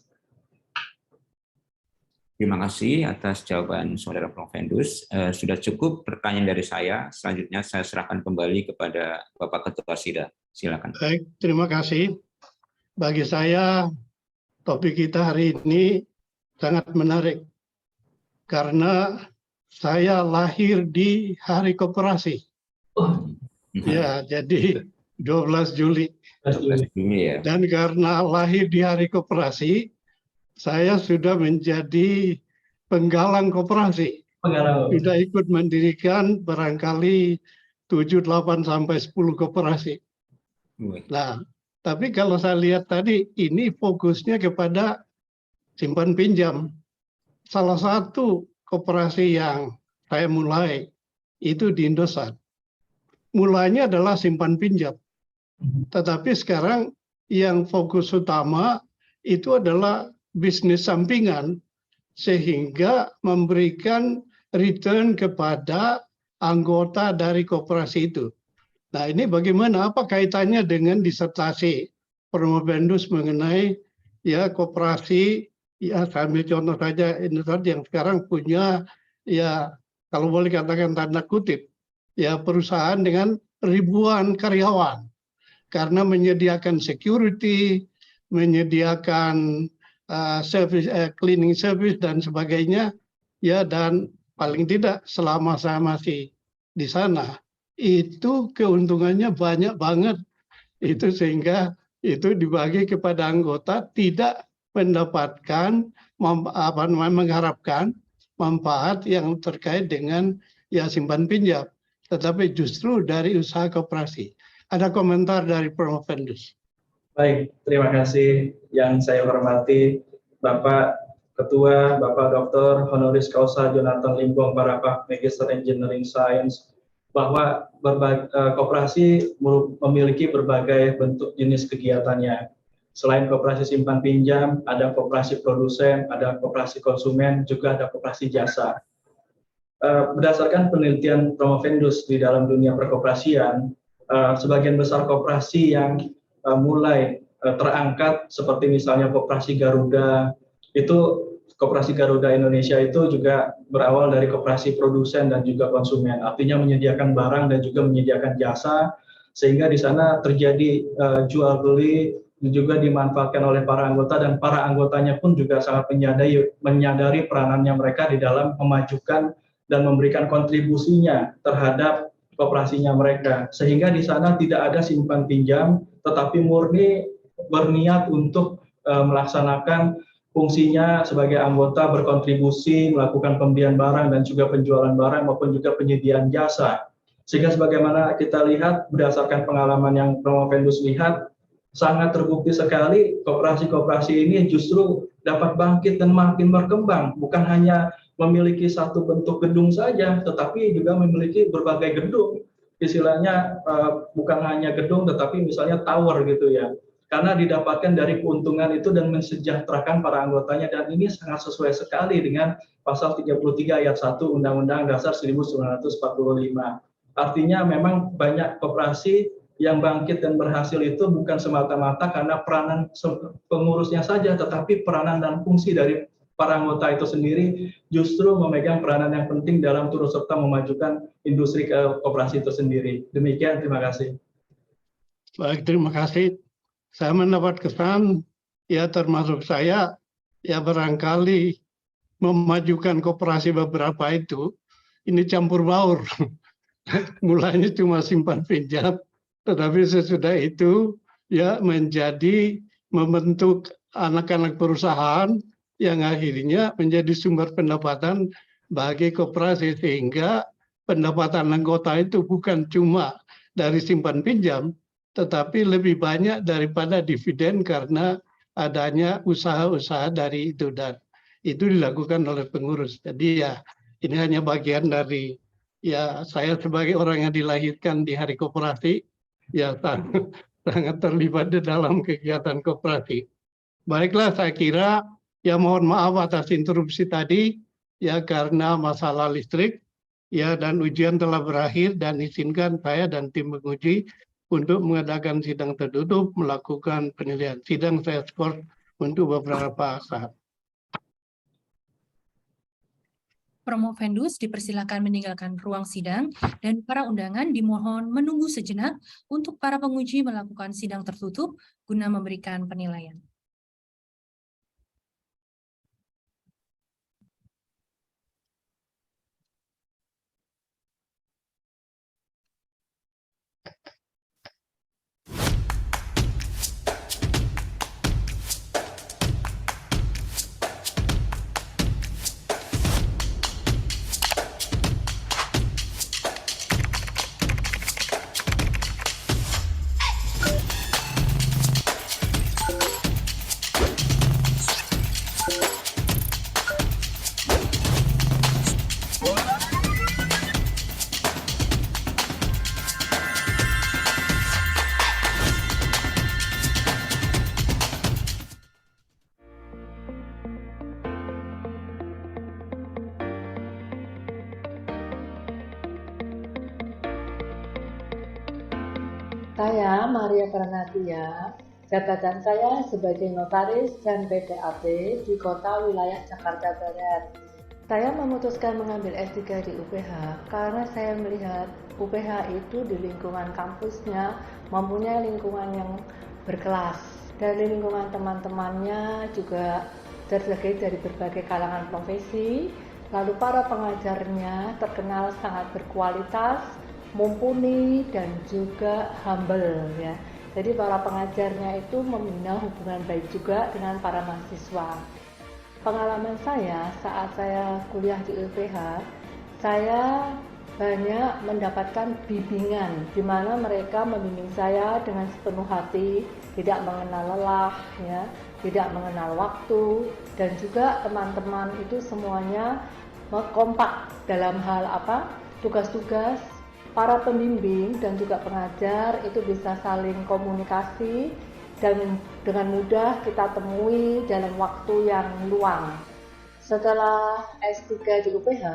Terima kasih atas jawaban Saudara Promovendus. Sudah cukup pertanyaan dari saya. Selanjutnya saya serahkan kembali kepada Bapak Ketua Sidang. Silakan. Baik, terima kasih. Bagi saya, topik kita hari ini sangat menarik. Karena saya lahir di Hari Koperasi. Ya, jadi 12 Juli. 12 Juli ya. Dan karena lahir di Hari Koperasi, saya sudah menjadi penggalang koperasi. Sudah ikut mendirikan barangkali 7, 8, sampai 10 koperasi. Nah, tapi kalau saya lihat tadi, ini fokusnya kepada simpan pinjam. Salah satu koperasi yang saya mulai itu di Indosat. Mulanya adalah simpan pinjam. Tetapi sekarang yang fokus utama itu adalah bisnis sampingan, sehingga memberikan return kepada anggota dari koperasi itu. Nah, ini bagaimana, apa kaitannya dengan disertasi Promovendus mengenai ya koperasi, ya saya ambil contoh saja Indosat yang sekarang punya ya kalau boleh katakan tanda kutip ya perusahaan dengan ribuan karyawan, karena menyediakan security, menyediakan service, cleaning service dan sebagainya ya, dan paling tidak selama saya masih di sana itu keuntungannya banyak banget. Itu sehingga itu dibagi kepada anggota, tidak mendapatkan mengharapkan manfaat yang terkait dengan ya simpan pinjam, tetapi justru dari usaha koperasi. Ada komentar dari Provendus. Baik, terima kasih yang saya hormati Bapak Ketua, Bapak Dr. Honoris Causa Jonathan Limbong Parapat, Magister Engineering Science, bahwa koperasi memiliki berbagai bentuk jenis kegiatannya. Selain koperasi simpan pinjam, ada koperasi produsen, ada koperasi konsumen, juga ada koperasi jasa. Berdasarkan penelitian Promovendus di dalam dunia perkoperasian, sebagian besar koperasi yang mulai terangkat seperti misalnya koperasi Garuda, itu Koperasi Garuda Indonesia itu juga berawal dari koperasi produsen dan juga konsumen, artinya menyediakan barang dan juga menyediakan jasa, sehingga di sana terjadi jual beli, juga dimanfaatkan oleh para anggota, dan para anggotanya pun juga sangat menyadari peranannya mereka di dalam memajukan dan memberikan kontribusinya terhadap koperasinya mereka, sehingga di sana tidak ada simpan pinjam, tetapi murni berniat untuk melaksanakan fungsinya sebagai anggota berkontribusi, melakukan pembelian barang dan juga penjualan barang maupun juga penyediaan jasa. Sehingga sebagaimana kita lihat berdasarkan pengalaman yang Promovendus lihat, sangat terbukti sekali koperasi-koperasi ini justru dapat bangkit dan makin berkembang, bukan hanya memiliki satu bentuk gedung saja, tetapi juga memiliki berbagai gedung. Istilahnya bukan hanya gedung, tetapi misalnya tower gitu ya. Karena didapatkan dari keuntungan itu dan mensejahterakan para anggotanya, dan ini sangat sesuai sekali dengan pasal 33 ayat 1 Undang-Undang Dasar 1945. Artinya memang banyak koperasi yang bangkit dan berhasil itu bukan semata-mata karena peranan pengurusnya saja, tetapi peranan dan fungsi dari para anggota itu sendiri justru memegang peranan yang penting dalam turut serta memajukan industri koperasi itu sendiri. Demikian, terima kasih. Baik, terima kasih. Saya mendapat kesan, ya termasuk saya, ya barangkali memajukan koperasi beberapa itu, ini campur baur. Mulanya cuma simpan pinjam, tetapi sesudah itu ya menjadi membentuk anak-anak perusahaan yang akhirnya menjadi sumber pendapatan bagi koperasi, sehingga pendapatan anggota itu bukan cuma dari simpan pinjam, tetapi lebih banyak daripada dividen karena adanya usaha-usaha dari itu, dan itu dilakukan oleh pengurus. Jadi ya ini hanya bagian dari ya saya sebagai orang yang dilahirkan di hari koperasi, ya sangat terlibat di dalam kegiatan koperasi. Baiklah, saya kira ya mohon maaf atas interupsi tadi ya karena masalah listrik ya, dan ujian telah berakhir, dan izinkan saya dan tim penguji untuk mengadakan sidang tertutup, melakukan penilaian. Sidang saya skor untuk beberapa saat. Promovendus dipersilakan meninggalkan ruang sidang, dan para undangan dimohon menunggu sejenak untuk para penguji melakukan sidang tertutup guna memberikan penilaian. Saya Maria Pranatia, jabatan saya sebagai notaris dan PPAP di kota wilayah Jakarta Barat. Saya memutuskan mengambil S3 di UPH karena saya melihat UPH itu di lingkungan kampusnya mempunyai lingkungan yang berkelas. Dari lingkungan teman-temannya juga terdiri dari berbagai kalangan profesi, lalu para pengajarnya terkenal sangat berkualitas mumpuni dan juga humble ya. Jadi para pengajarnya itu membina hubungan baik juga dengan para mahasiswa. Pengalaman saya saat saya kuliah di UPH, saya banyak mendapatkan bimbingan di mana mereka membimbing saya dengan sepenuh hati, tidak mengenal lelah ya, tidak mengenal waktu, dan juga teman-teman itu semuanya kompak dalam hal tugas-tugas. Para pembimbing dan juga pengajar itu bisa saling komunikasi dan dengan mudah kita temui dalam waktu yang luang. Setelah S3 di UPH,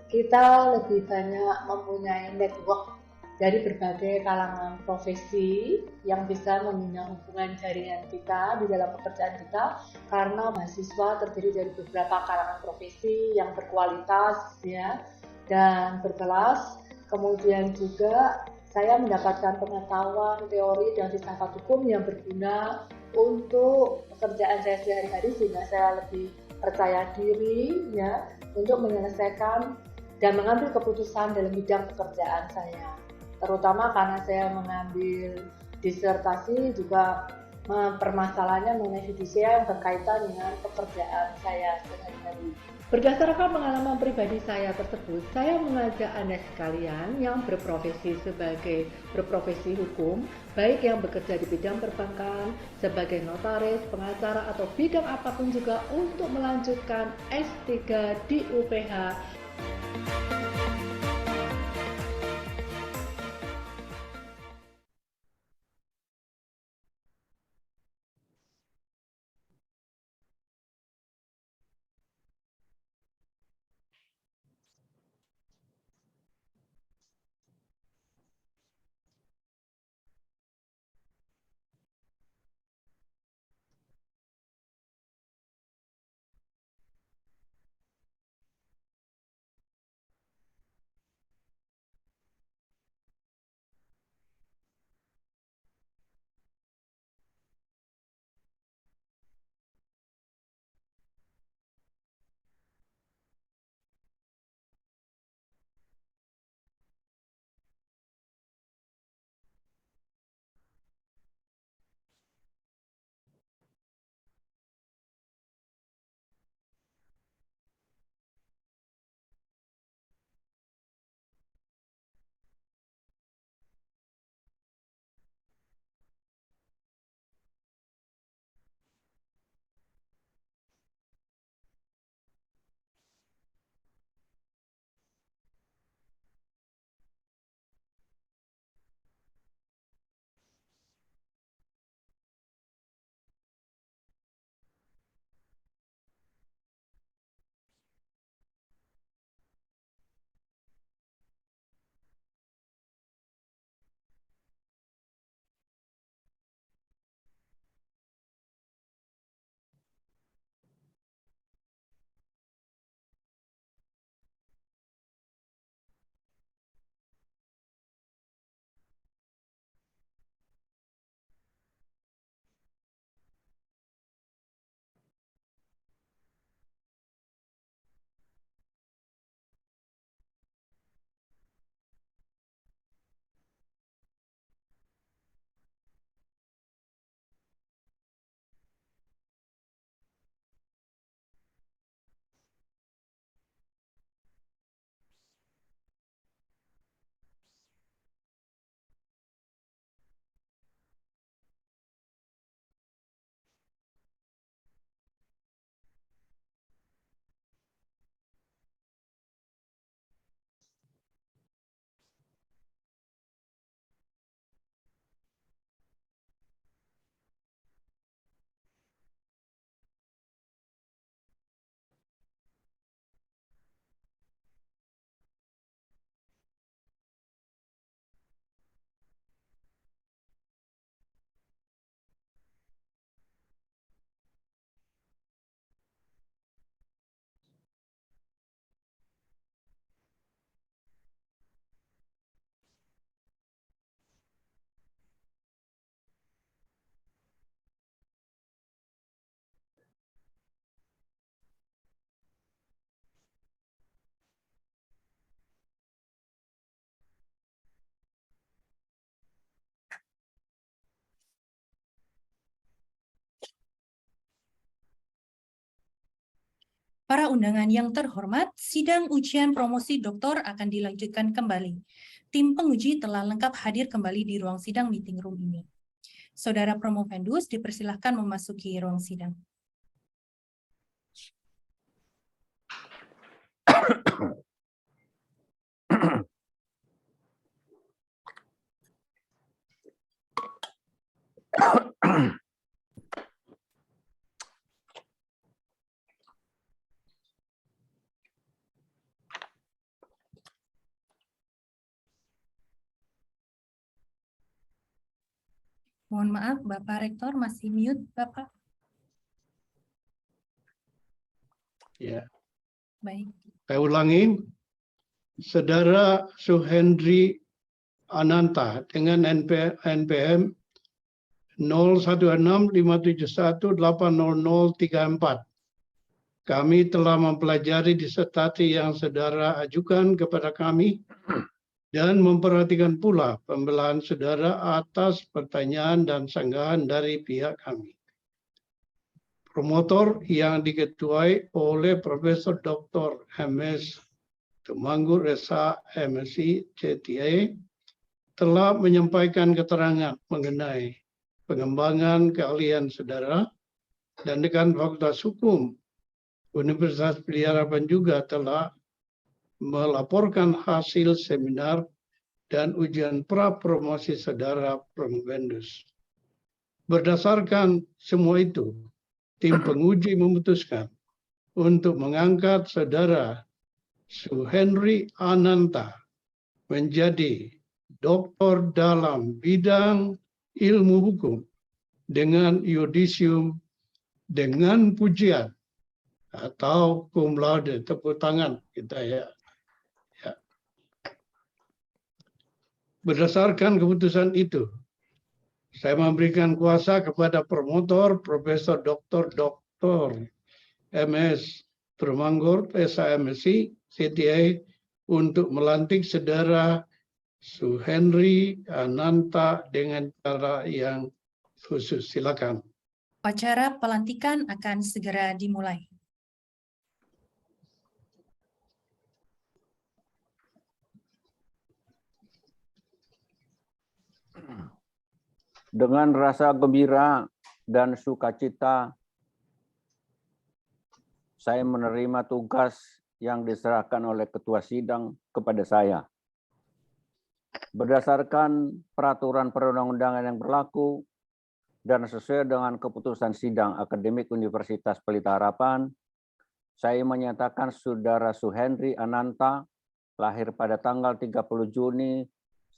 kita lebih banyak mempunyai network dari berbagai kalangan profesi yang bisa membina hubungan jaringan kita di dalam pekerjaan kita, karena mahasiswa terdiri dari beberapa kalangan profesi yang berkualitas ya dan berkelas. Kemudian juga saya mendapatkan pengetahuan teori dan filsafat hukum yang berguna untuk pekerjaan saya sehari-hari, sehingga saya lebih percaya diri ya untuk menyelesaikan dan mengambil keputusan dalam bidang pekerjaan saya. Terutama karena saya mengambil disertasi juga permasalahannya mengenai fidusia yang berkaitan dengan pekerjaan saya sehari-hari. Berdasarkan pengalaman pribadi saya tersebut, saya mengajak Anda sekalian yang berprofesi hukum, baik yang bekerja di bidang perbankan, sebagai notaris, pengacara, atau bidang apapun juga untuk melanjutkan S3 di UPH. Para undangan yang terhormat, sidang ujian promosi doktor akan dilanjutkan kembali. Tim penguji telah lengkap hadir kembali di ruang sidang meeting room ini. Saudara promovendus dipersilahkan memasuki ruang sidang. Mohon maaf, Bapak Rektor masih mute, Bapak. Ya, Baik. saya ulangi. Saudara Suhendri Ananta dengan NPM 016571800034. Kami telah mempelajari disertasi yang saudara ajukan kepada kami dan memperhatikan pula pembelahan saudara atas pertanyaan dan sanggahan dari pihak kami. Promotor yang diketuai oleh Profesor Dr. MS Tumanggur Esa MSc CTA telah menyampaikan keterangan mengenai pengembangan keahlian saudara, dan dekan Fakultas Hukum Universitas Pelita Harapan juga telah melaporkan hasil seminar dan ujian pra-promosi saudara promovendus. Berdasarkan semua itu, tim penguji memutuskan untuk mengangkat saudara Suhendri Ananta menjadi doktor dalam bidang ilmu hukum dengan yudisium dengan pujian atau cum laude, tepuk tangan kita ya. Berdasarkan keputusan itu, saya memberikan kuasa kepada promotor Profesor Dr. MS Tumanggur SMSc CTA untuk melantik saudara Suhendri Ananta dengan cara yang khusus. Silakan. Upacara pelantikan akan segera dimulai. Dengan rasa gembira dan sukacita, saya menerima tugas yang diserahkan oleh Ketua Sidang kepada saya. Berdasarkan peraturan perundang-undangan yang berlaku dan sesuai dengan keputusan Sidang Akademik Universitas Pelita Harapan, saya menyatakan saudara Suhendri Ananta lahir pada tanggal 30 Juni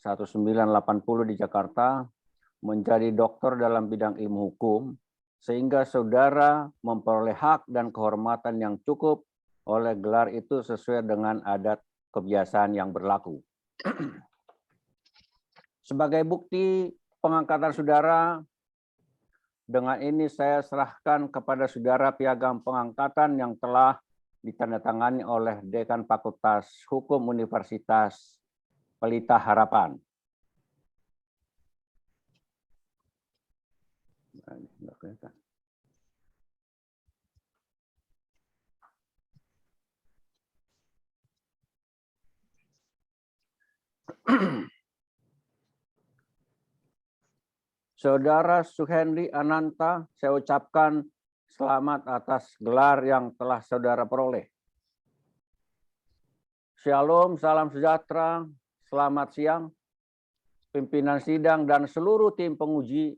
1980 di Jakarta, menjadi doktor dalam bidang ilmu hukum, sehingga saudara memperoleh hak dan kehormatan yang cukup oleh gelar itu sesuai dengan adat kebiasaan yang berlaku. Sebagai bukti pengangkatan saudara, dengan ini saya serahkan kepada saudara piagam pengangkatan yang telah ditandatangani oleh Dekan Fakultas Hukum Universitas Pelita Harapan. Saudara Suhendri Ananta, saya ucapkan selamat atas gelar yang telah saudara peroleh. Shalom, salam sejahtera, selamat siang, pimpinan sidang dan seluruh tim penguji.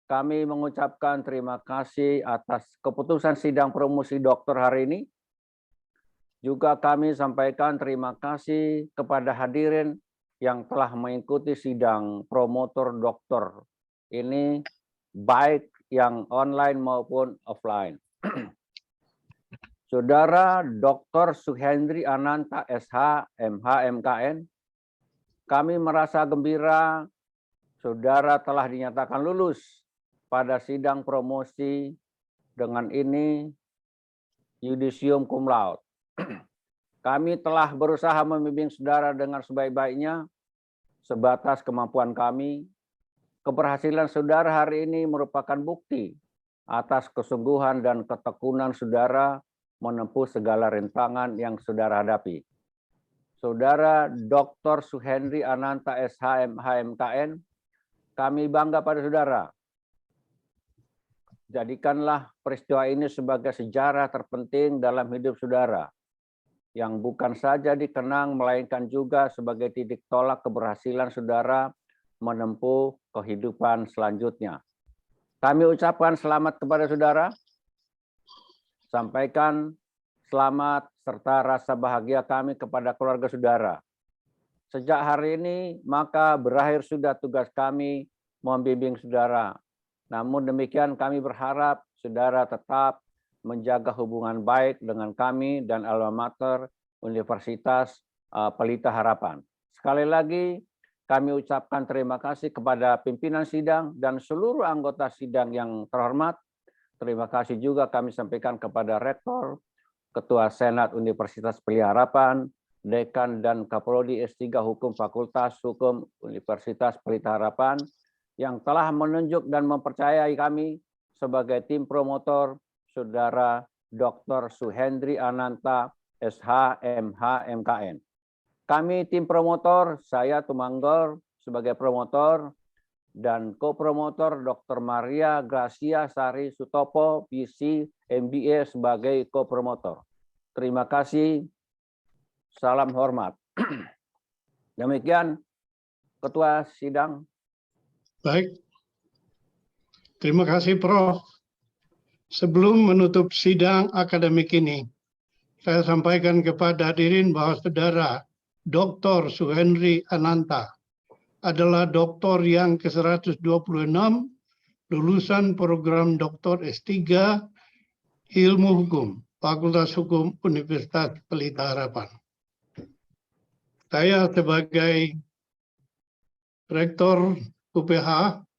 Kami mengucapkan terima kasih atas keputusan sidang promosi doktor hari ini. Juga kami sampaikan terima kasih kepada hadirin yang telah mengikuti sidang promotor doktor ini, baik yang online maupun offline. Saudara Dr. Suhendri Ananta SH, MH, MKN, kami merasa gembira saudara telah dinyatakan lulus pada sidang promosi dengan ini yudisium cum laude. Kami telah berusaha membimbing saudara dengan sebaik-baiknya sebatas kemampuan kami. Keberhasilan saudara hari ini merupakan bukti atas kesungguhan dan ketekunan saudara menempuh segala rintangan yang saudara hadapi. Saudara Dr. Suhendri Ananta SH, MHMKN, kami bangga pada saudara. Jadikanlah peristiwa ini sebagai sejarah terpenting dalam hidup saudara, yang bukan saja dikenang, melainkan juga sebagai titik tolak keberhasilan saudara menempuh kehidupan selanjutnya. Kami ucapkan selamat kepada saudara, sampaikan selamat serta rasa bahagia kami kepada keluarga saudara. Sejak hari ini, maka berakhir sudah tugas kami membimbing saudara. Namun demikian kami berharap saudara tetap menjaga hubungan baik dengan kami dan alma mater Universitas Pelita Harapan. Sekali lagi, kami ucapkan terima kasih kepada pimpinan sidang dan seluruh anggota sidang yang terhormat. Terima kasih juga kami sampaikan kepada Rektor, Ketua Senat Universitas Pelita Harapan, Dekan dan Kaprodi S3 Hukum Fakultas Hukum Universitas Pelita Harapan yang telah menunjuk dan mempercayai kami sebagai tim promotor Saudara Dr. Suhendri Ananta SH, MH, MKN. Kami tim promotor, saya Tumanggor sebagai promotor dan co-promotor Dr. Maria Gracia Sari Sutopo, PC, MBA sebagai co-promotor. Terima kasih. Salam hormat. Demikian Ketua Sidang. Baik. Terima kasih Prof. Sebelum menutup sidang akademik ini, saya sampaikan kepada hadirin bahwa saudara Dr. Suhendri Ananta adalah doktor yang ke-126 lulusan program Doktor S3 Ilmu Hukum, Fakultas Hukum Universitas Pelita Harapan. Saya sebagai Rektor UPH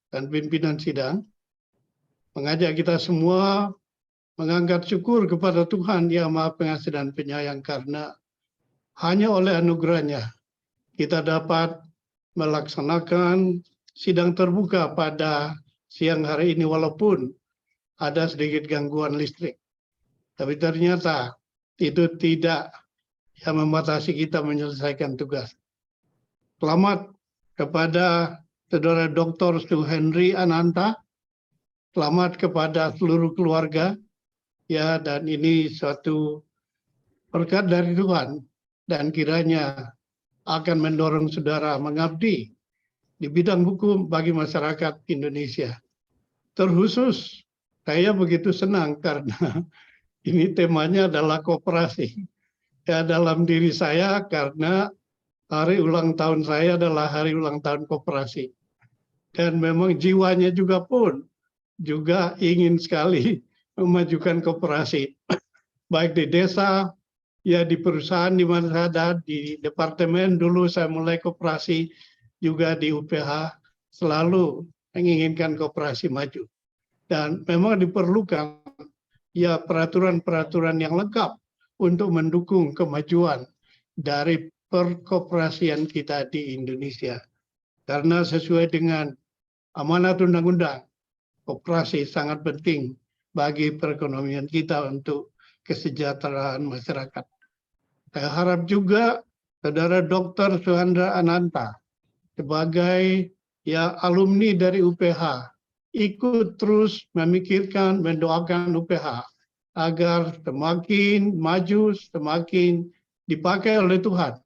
dan pimpinan sidang mengajak kita semua mengangkat syukur kepada Tuhan Yang Maha Pengasih dan Penyayang karena hanya oleh anugerahnya kita dapat melaksanakan sidang terbuka pada siang hari ini walaupun ada sedikit gangguan listrik. Tapi ternyata itu tidak yang membatasi kita menyelesaikan tugas. Selamat kepada Saudara Dr. Suhendri Ananta, selamat kepada seluruh keluarga, ya, dan ini suatu berkat dari Tuhan dan kiranya akan mendorong saudara mengabdi di bidang hukum bagi masyarakat Indonesia. Terkhusus saya begitu senang karena ini temanya adalah koperasi. Ya, dalam diri saya karena hari ulang tahun saya adalah hari ulang tahun koperasi. Dan memang jiwanya juga pun juga ingin sekali memajukan koperasi. Baik di desa, ya di perusahaan di mana saya ada, di departemen dulu saya mulai koperasi, juga di UPH selalu menginginkan koperasi maju. Dan memang diperlukan ya peraturan-peraturan yang lengkap untuk mendukung kemajuan dari perkoperasian kita di Indonesia. Karena sesuai dengan amanat undang-undang, koperasi sangat penting bagi perekonomian kita untuk kesejahteraan masyarakat. Saya harap juga Saudara Dr. Suhendri Ananta sebagai ya alumni dari UPH ikut terus memikirkan, mendoakan UPH agar semakin maju, semakin dipakai oleh Tuhan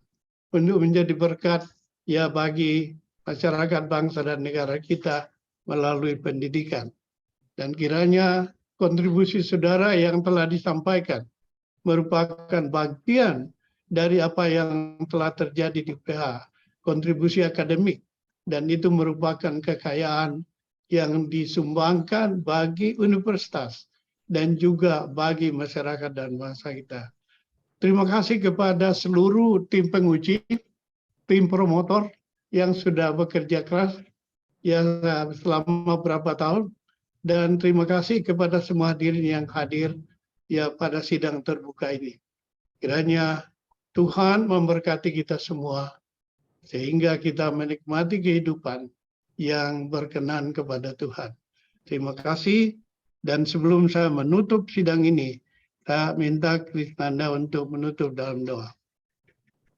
untuk menjadi berkat ya bagi masyarakat bangsa dan negara kita melalui pendidikan. Dan kiranya kontribusi saudara yang telah disampaikan merupakan bagian dari apa yang telah terjadi di UPH, kontribusi akademik, dan itu merupakan kekayaan yang disumbangkan bagi universitas dan juga bagi masyarakat dan bangsa kita. Terima kasih kepada seluruh tim penguji, tim promotor yang sudah bekerja keras ya selama beberapa tahun, dan terima kasih kepada semua hadirin yang hadir ya pada sidang terbuka ini. Kiranya Tuhan memberkati kita semua sehingga kita menikmati kehidupan yang berkenan kepada Tuhan. Terima kasih, dan sebelum saya menutup sidang ini, Saya minta Krisnanda untuk menutup dalam doa.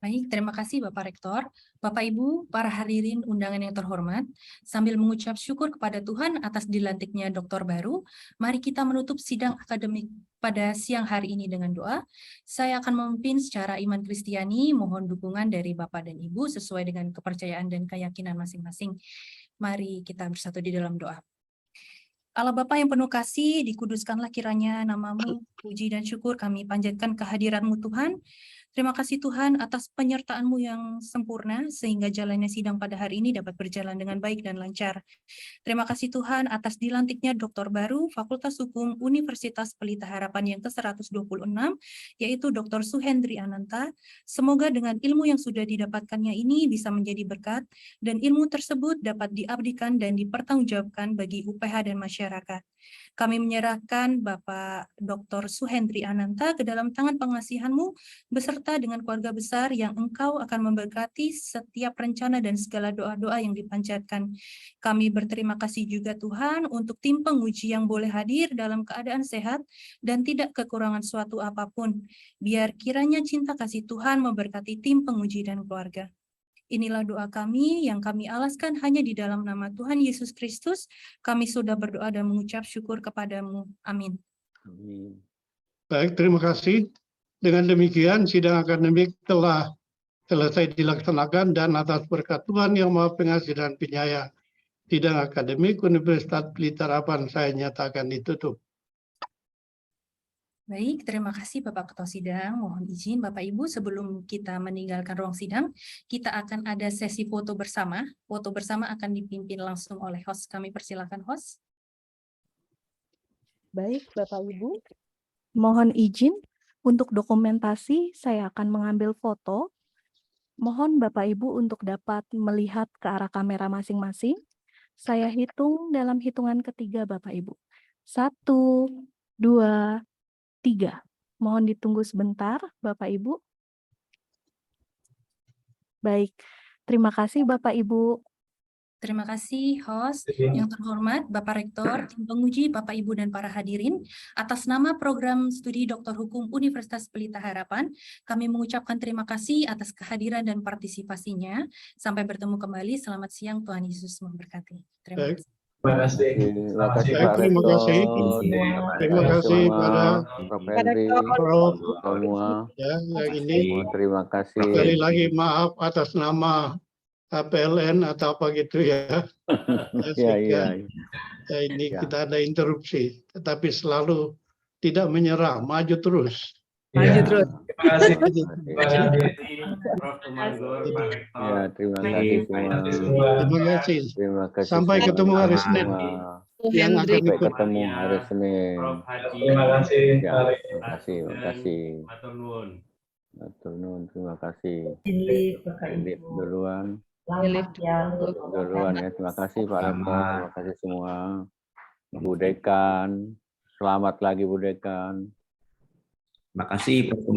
Baik, terima kasih Bapak Rektor. Bapak Ibu, para hadirin undangan yang terhormat, sambil mengucap syukur kepada Tuhan atas dilantiknya doktor baru, mari kita menutup sidang akademik pada siang hari ini dengan doa. Saya akan memimpin secara iman Kristiani, mohon dukungan dari Bapak dan Ibu sesuai dengan kepercayaan dan keyakinan masing-masing. Mari kita bersatu di dalam doa. Allah Bapa yang penuh kasih, dikuduskanlah kiranya namamu, puji dan syukur kami panjatkan kehadiran-Mu Tuhan. Terima kasih Tuhan atas penyertaan-Mu yang sempurna, sehingga jalannya sidang pada hari ini dapat berjalan dengan baik dan lancar. Terima kasih Tuhan atas dilantiknya doktor baru Fakultas Hukum Universitas Pelita Harapan yang ke-126, yaitu Dr. Suhendri Ananta. Semoga dengan ilmu yang sudah didapatkannya ini bisa menjadi berkat, dan ilmu tersebut dapat diabdikan dan dipertanggungjawabkan bagi UPH dan masyarakat. Kami menyerahkan Bapak Dr. Suhendri Ananta ke dalam tangan pengasihan-Mu, beserta dengan keluarga besar yang Engkau akan memberkati setiap rencana dan segala doa-doa yang dipanjatkan. Kami berterima kasih juga Tuhan untuk tim penguji yang boleh hadir dalam keadaan sehat dan tidak kekurangan suatu apapun. Biar kiranya cinta kasih Tuhan memberkati tim penguji dan keluarga. Inilah doa kami yang kami alaskan hanya di dalam nama Tuhan Yesus Kristus. Kami sudah berdoa dan mengucap syukur kepadamu. Amin. Baik, terima kasih. Dengan demikian, sidang akademik telah selesai dilaksanakan dan atas berkat Tuhan yang Maha Pengasih dan Penyayang, sidang akademik Universitas Pelita Harapan saya nyatakan ditutup. Baik, terima kasih Bapak Ketua Sidang. Mohon izin Bapak Ibu, sebelum kita meninggalkan ruang sidang, kita akan ada sesi foto bersama. Foto bersama akan dipimpin langsung oleh host. Kami persilakan host. Baik, Bapak Ibu. Mohon izin untuk dokumentasi saya akan mengambil foto. Mohon Bapak Ibu untuk dapat melihat ke arah kamera masing-masing. Saya hitung dalam hitungan ketiga Bapak Ibu. 1, 2, 3. Mohon ditunggu sebentar, Bapak Ibu. Baik, terima kasih Bapak Ibu. Terima kasih host. Yang terhormat Bapak Rektor, tim penguji, Bapak Ibu dan para hadirin, atas nama program studi Doktor Hukum Universitas Pelita Harapan, kami mengucapkan terima kasih atas kehadiran dan partisipasinya. Sampai bertemu kembali. Selamat siang, Tuhan Yesus memberkati. Terima kasih. Terima kasih. Terima kasih Pak Terima Rektor. kasih. Terima kasih pada Prof. Henry, Prof. semua. Ya, yang ini Terima kasih. sekali lagi maaf atas nama PLN atau apa gitu ya. Ya. Ya, ini Ya. kita ada interupsi, tetapi selalu tidak menyerah, maju terus. Maju terus. Terima kasih. Terima kasih Prof. Tumanggur, Pak Rektor. Ya, terima kasih semua. Terima kasih. Terima kasih. Sampai semua. ketemu hari Senin. Yang akan Sampai ikut. ketemu hari Senin. Prof. Haji. Terima kasih. Ya, terima kasih. Matur nuwun. Matur nuwun, terima kasih. Inli, Bapak Ini Ibu. duluan. Selamat siang. Duluan ya, terima kasih Pak Rektor, terima kasih semua. Bu Dekan, selamat lagi Bu Dekan. Terima kasih pertemuan